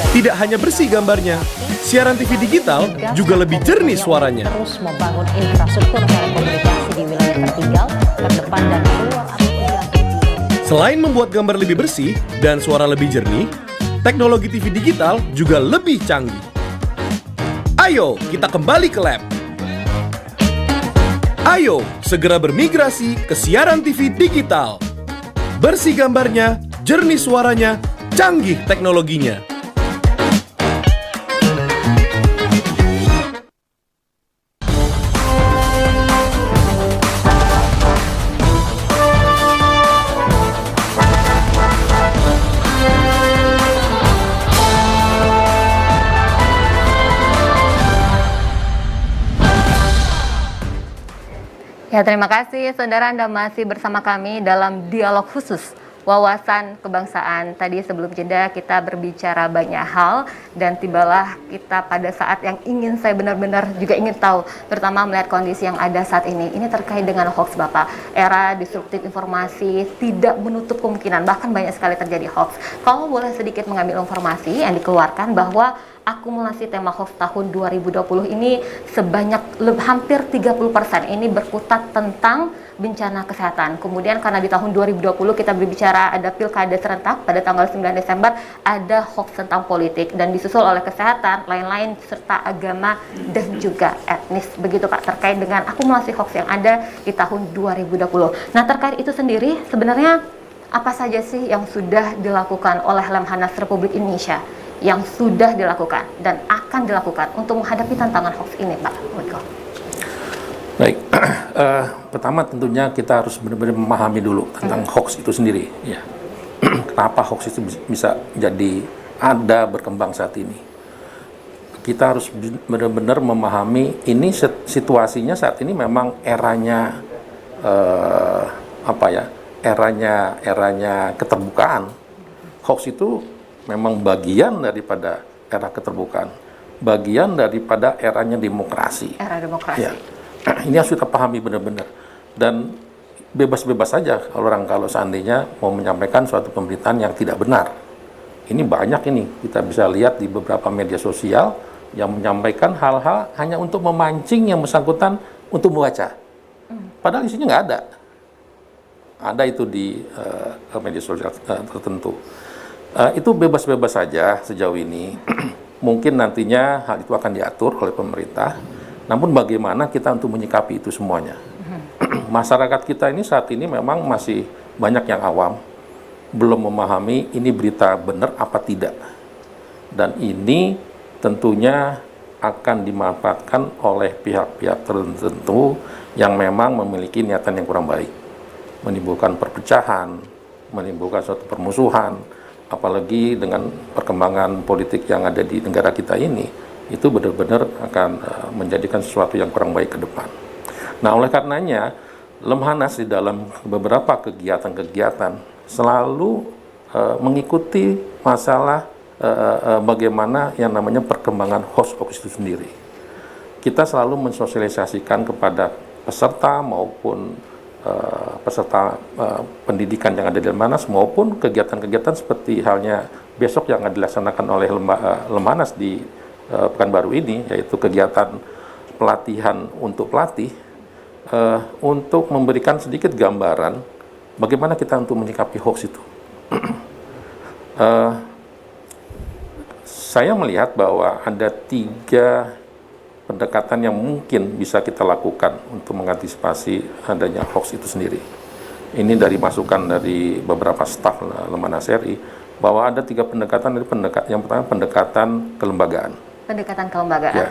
Tidak hanya bersih gambarnya, siaran TV digital juga lebih jernih suaranya. Terus membangun infrastruktur telekomunikasi di wilayah tertinggal, terdepan dan luar apabila. Selain membuat gambar lebih bersih dan suara lebih jernih, teknologi TV digital juga lebih canggih. Ayo, kita kembali ke lab. Ayo, segera bermigrasi ke siaran TV digital. Bersih gambarnya, jernih suaranya, canggih teknologinya. Ya, terima kasih saudara, Anda masih bersama kami dalam dialog khusus Wawasan Kebangsaan. Tadi sebelum jeda kita berbicara banyak hal dan tibalah kita pada saat yang ingin saya benar-benar juga ingin tahu, terutama melihat kondisi yang ada saat ini. Ini terkait dengan hoax Bapak. Era disruptif informasi tidak menutup kemungkinan, bahkan banyak sekali terjadi hoax. Kalau boleh sedikit mengambil informasi yang dikeluarkan bahwa akumulasi tema hoax tahun 2020 ini sebanyak hampir 30% ini berkutat tentang bencana kesehatan. Kemudian karena di tahun 2020 kita berbicara ada pilkada serentak pada tanggal 9 Desember, ada hoax tentang politik dan disusul oleh kesehatan, lain-lain serta agama dan juga etnis. Begitu Pak, terkait dengan akumulasi hoax yang ada di tahun 2020. Nah, terkait itu sendiri sebenarnya apa saja sih yang sudah dilakukan oleh Lemhanas Republik Indonesia yang sudah dilakukan dan akan dilakukan untuk menghadapi tantangan hoax ini, Pak Wiko? Baik, pertama tentunya kita harus benar-benar memahami dulu tentang hoax itu sendiri. Ya. Kenapa hoax itu bisa jadi ada berkembang saat ini? Kita harus benar-benar memahami ini situasinya saat ini memang eranya eranya keterbukaan. Hoax itu memang bagian daripada era keterbukaan, bagian daripada eranya demokrasi. Era demokrasi. Ya. Ini harus kita pahami benar-benar. Dan bebas-bebas saja kalau seandainya mau menyampaikan suatu pemberitaan yang tidak benar. Ini banyak ini, kita bisa lihat di beberapa media sosial yang menyampaikan hal-hal hanya untuk memancing yang bersangkutan untuk membaca. Padahal isinya nggak ada. Ada itu di media sosial tertentu. Itu bebas-bebas saja sejauh ini. Mungkin nantinya hal itu akan diatur oleh pemerintah. Namun bagaimana kita untuk menyikapi itu semuanya? Masyarakat kita ini saat ini memang masih banyak yang awam, belum memahami ini berita benar apa tidak. Dan ini tentunya akan dimanfaatkan oleh pihak-pihak tertentu yang memang memiliki niatan yang kurang baik. Menimbulkan perpecahan, menimbulkan suatu permusuhan, apalagi dengan perkembangan politik yang ada di negara kita ini, itu benar-benar akan menjadikan sesuatu yang kurang baik ke depan. Nah, oleh karenanya, Lemhanas di dalam beberapa kegiatan-kegiatan selalu mengikuti masalah bagaimana yang namanya perkembangan hoax itu sendiri. Kita selalu mensosialisasikan kepada peserta maupun peserta pendidikan yang ada di Lemhanas maupun kegiatan-kegiatan seperti halnya besok yang akan dilaksanakan oleh Lemhanas di Pekanbaru ini, yaitu kegiatan pelatihan untuk pelatih. untuk memberikan sedikit gambaran bagaimana kita untuk menyikapi hoax itu. Saya melihat bahwa ada 3 pendekatan yang mungkin bisa kita lakukan untuk mengantisipasi adanya hoax itu sendiri. Ini dari masukan dari beberapa staf Lemhanas RI bahwa ada 3 pendekatan. Yang pertama pendekatan kelembagaan. Pendekatan kelembagaan. Ya,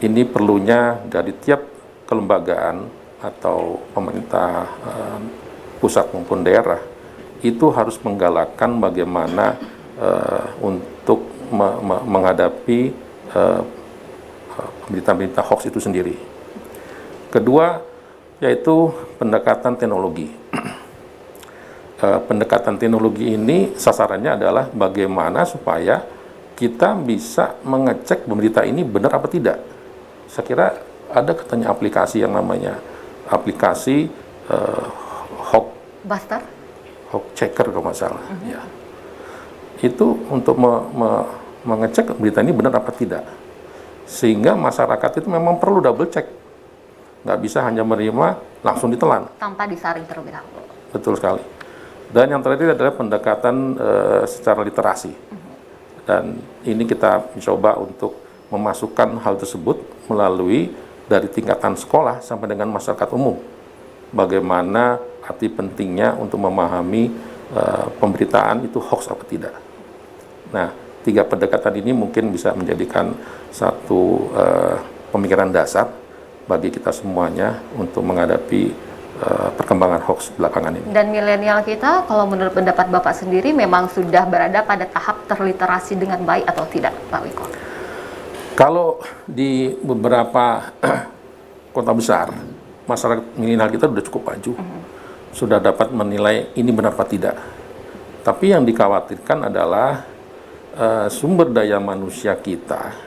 ini perlunya dari tiap kelembagaan atau pemerintah pusat maupun daerah itu harus menggalakkan bagaimana untuk menghadapi berita-berita hoax itu sendiri. Kedua, yaitu pendekatan teknologi. Pendekatan teknologi ini sasarannya adalah bagaimana supaya kita bisa mengecek berita ini benar apa tidak. Saya kira ada katanya aplikasi yang namanya aplikasi hoax checker kalau nggak salah. Ya. Itu untuk mengecek berita ini benar apa tidak. Sehingga masyarakat itu memang perlu double check. Nggak bisa hanya menerima langsung ditelan. Tanpa disaring terlebih dahulu. Betul sekali. Dan yang terakhir adalah pendekatan secara literasi. Dan ini kita mencoba untuk memasukkan hal tersebut melalui dari tingkatan sekolah sampai dengan masyarakat umum. Bagaimana arti pentingnya untuk memahami pemberitaan itu hoax atau tidak. Nah, 3 pendekatan ini mungkin bisa menjadikan satu pemikiran dasar bagi kita semuanya untuk menghadapi perkembangan hoax belakangan ini. Dan milenial kita, kalau menurut pendapat Bapak sendiri, memang sudah berada pada tahap terliterasi dengan baik atau tidak, Pak Wiko? Kalau di beberapa kota besar, masyarakat milenial kita sudah cukup maju, sudah dapat menilai ini benar apa tidak. Tapi yang dikhawatirkan adalah sumber daya manusia kita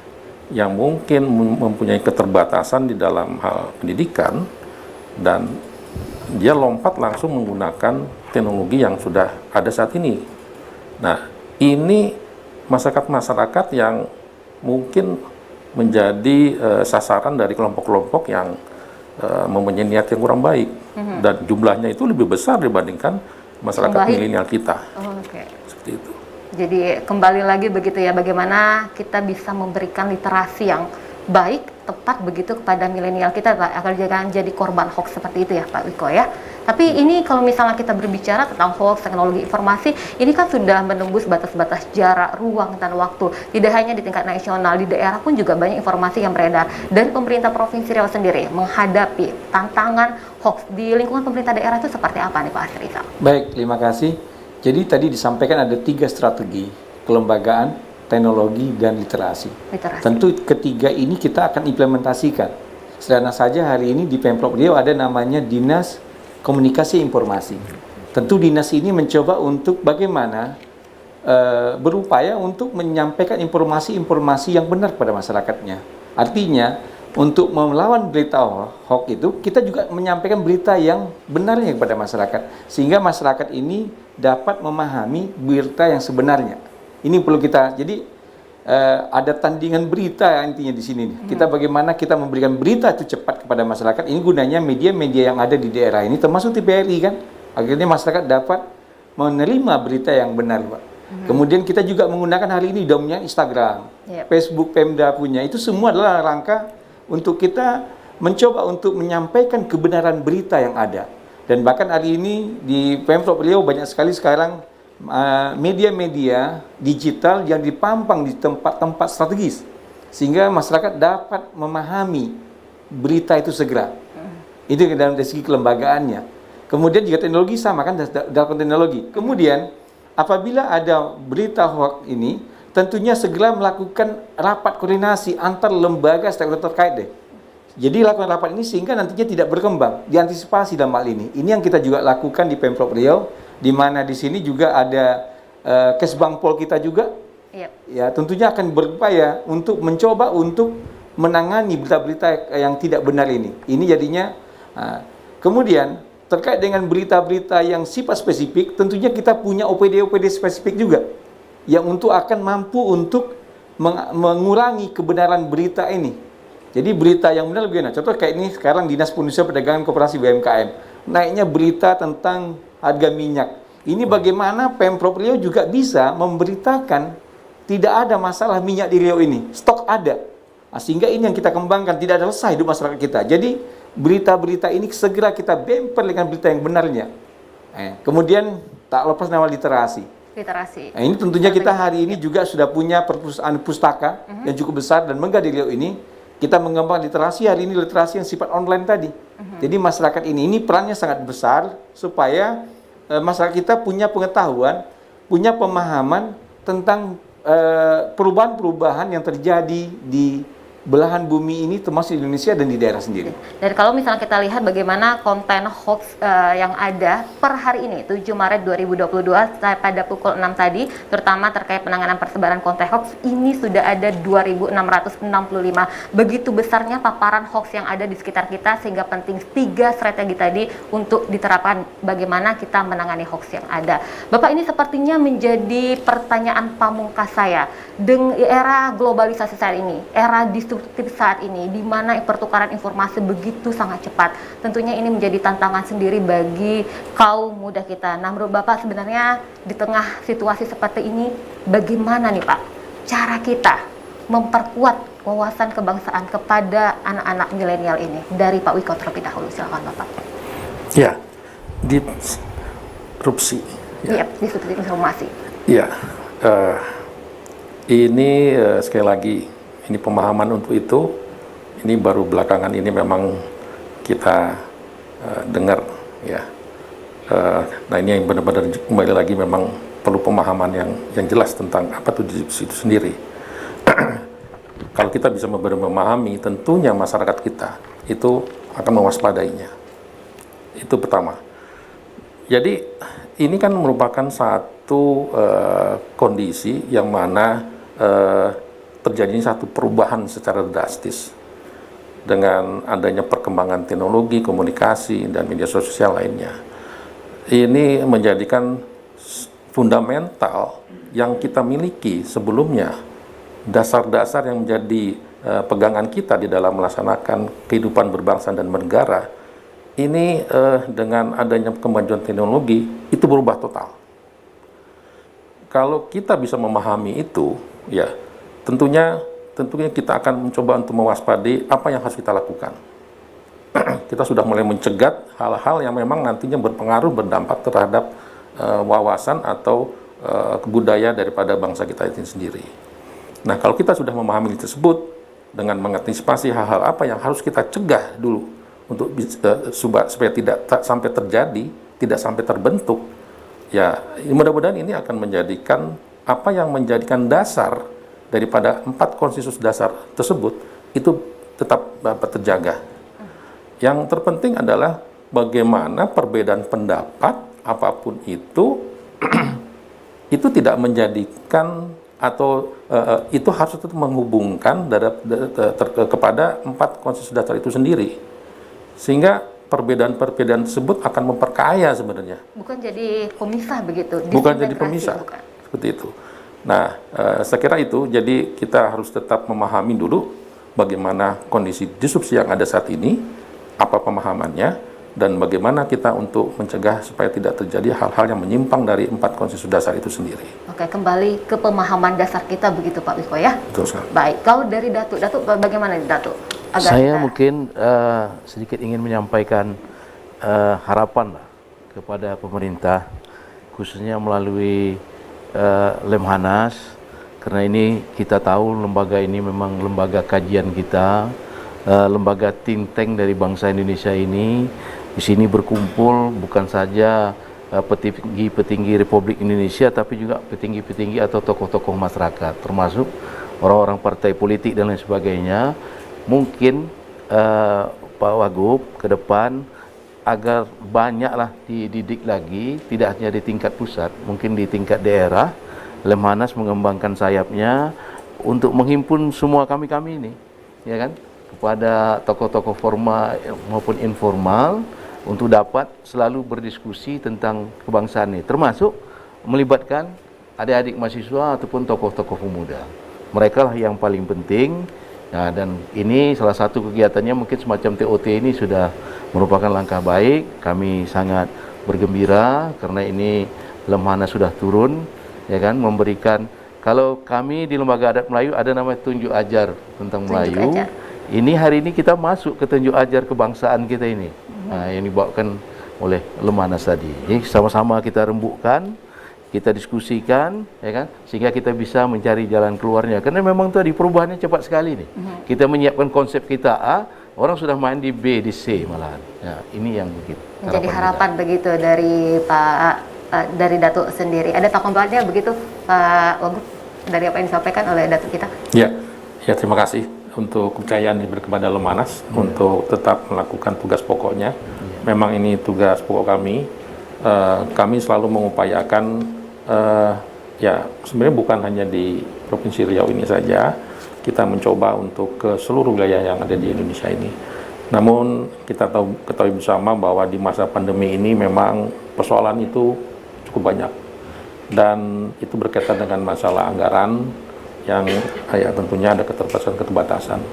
yang mungkin mempunyai keterbatasan di dalam hal pendidikan dan dia lompat langsung menggunakan teknologi yang sudah ada saat ini. Nah, ini masyarakat-masyarakat yang mungkin menjadi sasaran dari kelompok-kelompok yang mempunyai niat yang kurang baik. Dan jumlahnya itu lebih besar dibandingkan masyarakat milenial kita. Seperti itu. Jadi kembali lagi begitu ya, bagaimana kita bisa memberikan literasi yang baik, tepat begitu kepada milenial kita, Pak, agar jangan jadi korban hoax seperti itu ya, Pak Wiko ya. Tapi ini kalau misalnya kita berbicara tentang hoax, teknologi informasi, ini kan sudah menembus batas-batas jarak, ruang, dan waktu. Tidak hanya di tingkat nasional, di daerah pun juga banyak informasi yang beredar. Dan pemerintah Provinsi Riau sendiri menghadapi tantangan hoax di lingkungan pemerintah daerah itu seperti apa nih Pak Asrizal? Baik, terima kasih. Jadi tadi disampaikan ada 3 strategi: kelembagaan, teknologi, dan literasi. Tentu ketiga ini kita akan implementasikan. Sederhana saja hari ini di Pemprov Riau ada namanya Dinas Komunikasi Informasi. Tentu dinas ini mencoba untuk bagaimana berupaya untuk menyampaikan informasi-informasi yang benar pada masyarakatnya. Artinya untuk melawan berita hoax itu kita juga menyampaikan berita yang benarnya kepada masyarakat sehingga masyarakat ini dapat memahami berita yang sebenarnya. Ini perlu kita, jadi ada tandingan berita intinya di sini. Kita bagaimana kita memberikan berita itu cepat kepada masyarakat. Ini gunanya media-media yang ada di daerah ini, termasuk TVRI kan. Akhirnya masyarakat dapat menerima berita yang benar, Pak. Kemudian kita juga menggunakan hari ini domnya Instagram, Facebook Pemda punya. Itu semua adalah rangka untuk kita mencoba untuk menyampaikan kebenaran berita yang ada. Dan bahkan hari ini di Pemprov Riau banyak sekali sekarang media-media digital yang dipampang di tempat-tempat strategis sehingga masyarakat dapat memahami berita itu segera. Itu dalam segi kelembagaannya. Kemudian juga teknologi sama kan, dalam teknologi. Kemudian apabila ada berita hoax ini, tentunya segera melakukan rapat koordinasi antar lembaga stakeholder terkait deh. Jadi lakukan rapat ini sehingga nantinya tidak berkembang, diantisipasi dalam hal ini. Ini yang kita juga lakukan di Pemprov Riau, di mana di sini juga ada Kesbangpol kita juga. Ya, tentunya akan berupaya untuk mencoba untuk menangani berita-berita yang tidak benar ini. Ini jadinya kemudian terkait dengan berita-berita yang sifat spesifik, tentunya kita punya OPD spesifik juga yang untuk akan mampu untuk mengurangi kebenaran berita ini. Jadi berita yang benar begini, contoh kayak ini sekarang Dinas Perindustrian Perdagangan Koperasi UMKM, naiknya berita tentang harga minyak. Ini bagaimana Pemprov Riau juga bisa memberitakan tidak ada masalah minyak di Riau ini, stok ada. Nah, sehingga ini yang kita kembangkan, tidak ada resah hidup masyarakat kita. Jadi berita-berita ini segera kita bemper dengan berita yang benarnya. Kemudian tak lepas nama literasi. Nah, ini tentunya kita hari ini juga sudah punya perpustakaan pustaka yang cukup besar dan megah di Riau ini. Kita mengembangkan literasi hari ini, literasi yang sifat online tadi. Jadi masyarakat ini perannya sangat besar supaya masyarakat kita punya pengetahuan, punya pemahaman tentang perubahan-perubahan yang terjadi di belahan bumi ini termasuk di Indonesia dan di daerah sendiri. Dan kalau misalnya kita lihat bagaimana konten hoax yang ada per hari ini 7 Maret 2022 pada pukul 6 tadi, terutama terkait penanganan persebaran konten hoax, ini sudah ada 2.665. Begitu besarnya paparan hoax yang ada di sekitar kita sehingga penting 3 strategi tadi untuk diterapkan bagaimana kita menangani hoax yang ada. Bapak, ini sepertinya menjadi pertanyaan pamungkas saya. Dengan era globalisasi saat ini, era disruptif saat ini, di mana pertukaran informasi begitu sangat cepat, tentunya ini menjadi tantangan sendiri bagi kaum muda kita. Nah, menurut Bapak sebenarnya di tengah situasi seperti ini, bagaimana nih Pak cara kita memperkuat wawasan kebangsaan kepada anak-anak milenial ini? Dari Pak Wiko terlebih dahulu, silakan Bapak. Ya, disrupsi. Iya, disrupsi informasi. Ya, ini sekali lagi, ini pemahaman untuk itu, ini baru belakangan ini memang kita dengar, ya. Nah, ini yang benar-benar kembali lagi memang perlu pemahaman yang jelas tentang apa itu sendiri. Kalau kita bisa memahami, tentunya masyarakat kita itu akan mewaspadainya. Itu pertama. Jadi ini kan merupakan satu kondisi yang mana terjadinya satu perubahan secara drastis dengan adanya perkembangan teknologi, komunikasi, dan media sosial lainnya. Ini menjadikan fundamental yang kita miliki sebelumnya, dasar-dasar yang menjadi pegangan kita di dalam melaksanakan kehidupan berbangsa dan bernegara, ini dengan adanya kemajuan teknologi itu berubah total. Kalau kita bisa memahami itu, ya tentunya kita akan mencoba untuk mewaspadai apa yang harus kita lakukan. Kita sudah mulai mencegat hal-hal yang memang nantinya berpengaruh, berdampak terhadap wawasan atau budaya daripada bangsa kita itu sendiri. Nah, kalau kita sudah memahami tersebut dengan mengantisipasi hal-hal apa yang harus kita cegah dulu untuk supaya tidak sampai terjadi, tidak sampai terbentuk, ya mudah-mudahan ini akan menjadikan apa yang menjadikan dasar daripada 4 konsensus dasar tersebut itu tetap dapat terjaga. Yang terpenting adalah bagaimana perbedaan pendapat apapun itu itu tidak menjadikan atau itu harus tetap menghubungkan kepada 4 konsensus dasar itu sendiri, sehingga perbedaan-perbedaan tersebut akan memperkaya sebenarnya. Bukan jadi pemisah begitu. Bukan jadi pemisah. Bukan. Seperti itu. Nah, saya kira itu. Jadi kita harus tetap memahami dulu bagaimana kondisi disrupsi yang ada saat ini, apa pemahamannya, dan bagaimana kita untuk mencegah supaya tidak terjadi hal-hal yang menyimpang dari 4 konsensus dasar itu sendiri. Oke, kembali ke pemahaman dasar kita begitu Pak Wiko ya. Betul sekali. Baik, kalau dari Datuk bagaimana nih Datuk? Saya mungkin sedikit ingin menyampaikan harapan lah kepada pemerintah, khususnya melalui Lemhanas, karena ini kita tahu lembaga ini memang lembaga kajian kita, lembaga think tank dari bangsa Indonesia ini. Di sini berkumpul bukan saja petinggi-petinggi Republik Indonesia, tapi juga petinggi-petinggi atau tokoh-tokoh masyarakat, termasuk orang-orang partai politik dan lain sebagainya. Mungkin Pak Wagub ke depan agar banyaklah dididik lagi, tidak hanya di tingkat pusat, mungkin di tingkat daerah, Lemhanas mengembangkan sayapnya untuk menghimpun semua kami-kami ini, ya kan, kepada tokoh-tokoh formal maupun informal untuk dapat selalu berdiskusi tentang kebangsaan ini, termasuk melibatkan adik-adik mahasiswa ataupun tokoh-tokoh pemuda. Mereka lah yang paling penting Nah, dan ini salah satu kegiatannya mungkin semacam TOT ini sudah merupakan langkah baik. Kami sangat bergembira karena ini Lemhanas sudah turun, ya kan, memberikan. Kalau kami di Lembaga Adat Melayu ada namanya tunjuk ajar tentang Melayu. Ajar. Ini hari ini kita masuk ke tunjuk ajar kebangsaan kita ini, yang dibawakan oleh Lemhanas tadi. Jadi sama-sama kita rembukkan, kita diskusikan, ya kan, sehingga kita bisa mencari jalan keluarnya. Karena memang tadi perubahannya cepat sekali nih. Kita menyiapkan konsep kita A, orang sudah main di B, di C malahan. Ya, ini yang begitu. Menjadi harapan begitu dari dari Datuk sendiri. Ada tanggapannya begitu Pak Wagub dari apa yang disampaikan oleh Datuk kita? Ya, terima kasih untuk kepercayaan yang diberi kepada Lemhanas untuk tetap melakukan tugas pokoknya. Memang ini tugas pokok kami. Kami selalu mengupayakan, ya sebenarnya bukan hanya di Provinsi Riau ini saja, kita mencoba untuk ke seluruh wilayah yang ada di Indonesia ini. Namun kita ketahui bersama bahwa di masa pandemi ini memang persoalan itu cukup banyak. Dan itu berkaitan dengan masalah anggaran yang ya tentunya ada keterbatasan.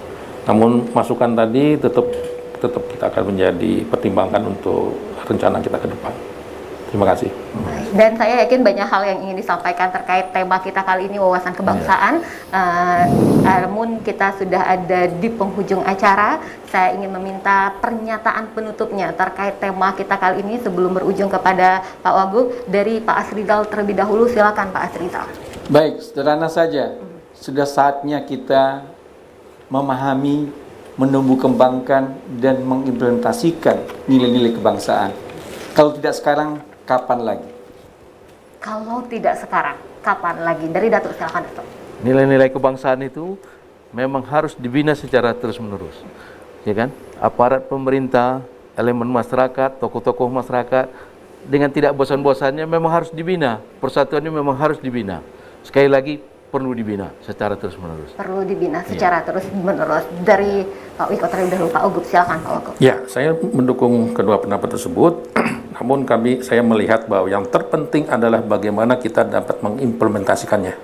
Namun masukan tadi tetap kita akan menjadi pertimbangan untuk rencana kita ke depan. Terima kasih. Dan saya yakin banyak hal yang ingin disampaikan terkait tema kita kali ini, wawasan kebangsaan. Namun kita sudah ada di penghujung acara. Saya ingin meminta pernyataan penutupnya terkait tema kita kali ini sebelum berujung kepada Pak Wagub. Dari Pak Asrizal terlebih dahulu, silakan Pak Asrizal. Baik, sederhana saja. Sudah saatnya kita memahami, menumbuh kembangkan, dan mengimplementasikan nilai-nilai kebangsaan. Kalau tidak sekarang, kapan lagi? Kalau tidak sekarang, kapan lagi? Dari Datuk, silakan Datuk. Nilai-nilai kebangsaan itu memang harus dibina secara terus-menerus, ya kan? Aparat pemerintah, elemen masyarakat, tokoh-tokoh masyarakat, dengan tidak bosan-bosannya memang harus dibina. Persatuan ini memang harus dibina. Sekali lagi, perlu dibina secara terus-menerus. Perlu dibina secara terus-menerus. Dari Pak Wiko terlebih dahulu, Pak Wagub, silakan Pak Wagub. Ya, saya mendukung kedua pendapat tersebut. Namun saya melihat bahwa yang terpenting adalah bagaimana kita dapat mengimplementasikannya.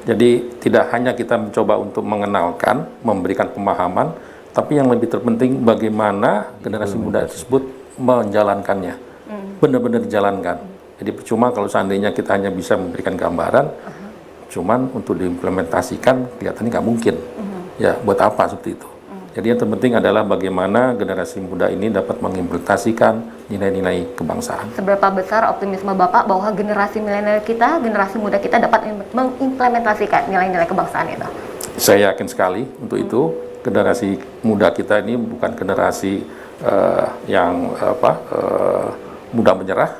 Jadi tidak hanya kita mencoba untuk mengenalkan, memberikan pemahaman, tapi yang lebih terpenting bagaimana generasi muda tersebut menjalankannya, benar-benar dijalankan. Jadi percuma kalau seandainya kita hanya bisa memberikan gambaran, cuman untuk diimplementasikan kelihatannya nggak mungkin. Ya, buat apa seperti itu? Jadi yang terpenting adalah bagaimana generasi muda ini dapat mengimplementasikan nilai-nilai kebangsaan. Seberapa besar optimisme Bapak bahwa generasi milenial kita, generasi muda kita dapat mengimplementasikan nilai-nilai kebangsaan itu? Saya yakin sekali untuk itu. Generasi muda kita ini bukan generasi yang mudah menyerah.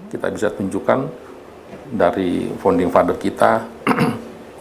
Kita bisa tunjukkan dari founding father kita,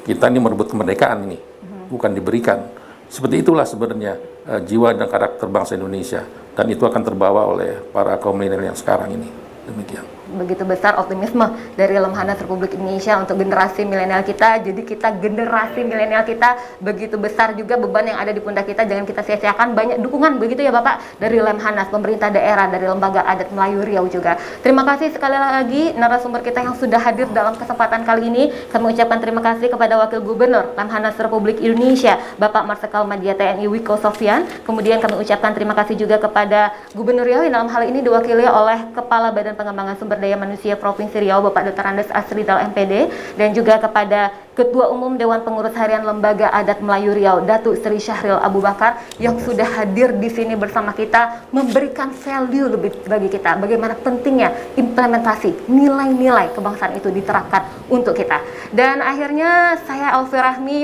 kita ini merebut kemerdekaan ini, bukan diberikan. Seperti itulah sebenarnya jiwa dan karakter bangsa Indonesia, dan itu akan terbawa oleh para kaum milenial yang sekarang ini. Demikian. Begitu besar optimisme dari Lemhanas Republik Indonesia untuk generasi milenial kita. Jadi kita generasi milenial kita begitu besar juga beban yang ada di pundak kita, jangan kita sia-siakan. Banyak dukungan begitu ya Bapak dari Lemhanas, pemerintah daerah, dari Lembaga Adat Melayu Riau juga. Terima kasih sekali lagi narasumber kita yang sudah hadir dalam kesempatan kali ini. Kami ucapkan terima kasih kepada Wakil Gubernur Lemhanas Republik Indonesia Bapak Marsikal Madya TNI Wiko Sofyan. Kemudian kami ucapkan terima kasih juga kepada Gubernur Riau yang dalam hal ini diwakili oleh Kepala Badan Pengembangan Sumber Daya Manusia Provinsi Riau Bapak Dr. Andes Asrizal MPD, dan juga kepada Ketua Umum Dewan Pengurus Harian Lembaga Adat Melayu Riau Datuk Sri Syahril Abu Bakar yang sudah hadir di sini bersama kita, memberikan value lebih bagi kita, bagaimana pentingnya implementasi nilai-nilai kebangsaan itu diterapkan untuk kita. Dan akhirnya saya Alfi Rahmi,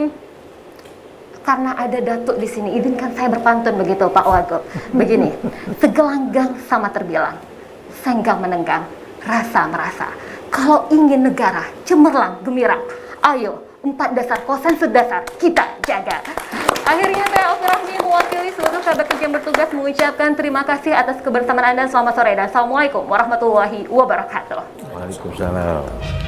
karena ada Datuk di sini, izinkan saya berpantun begitu Pak Wagub. Begini, segelanggang sama terbilang, senggang menenggang, rasa merasa. Kalau ingin negara cemerlang gemilang, ayo 4 dasar konsensus dasar kita jaga. Akhirnya saya Alfi Rahmi mewakili seluruh sahabat kerja yang bertugas mengucapkan terima kasih atas kebersamaan Anda. Selamat sore dan Assalamualaikum warahmatullahi wabarakatuh. Waalaikumsalam.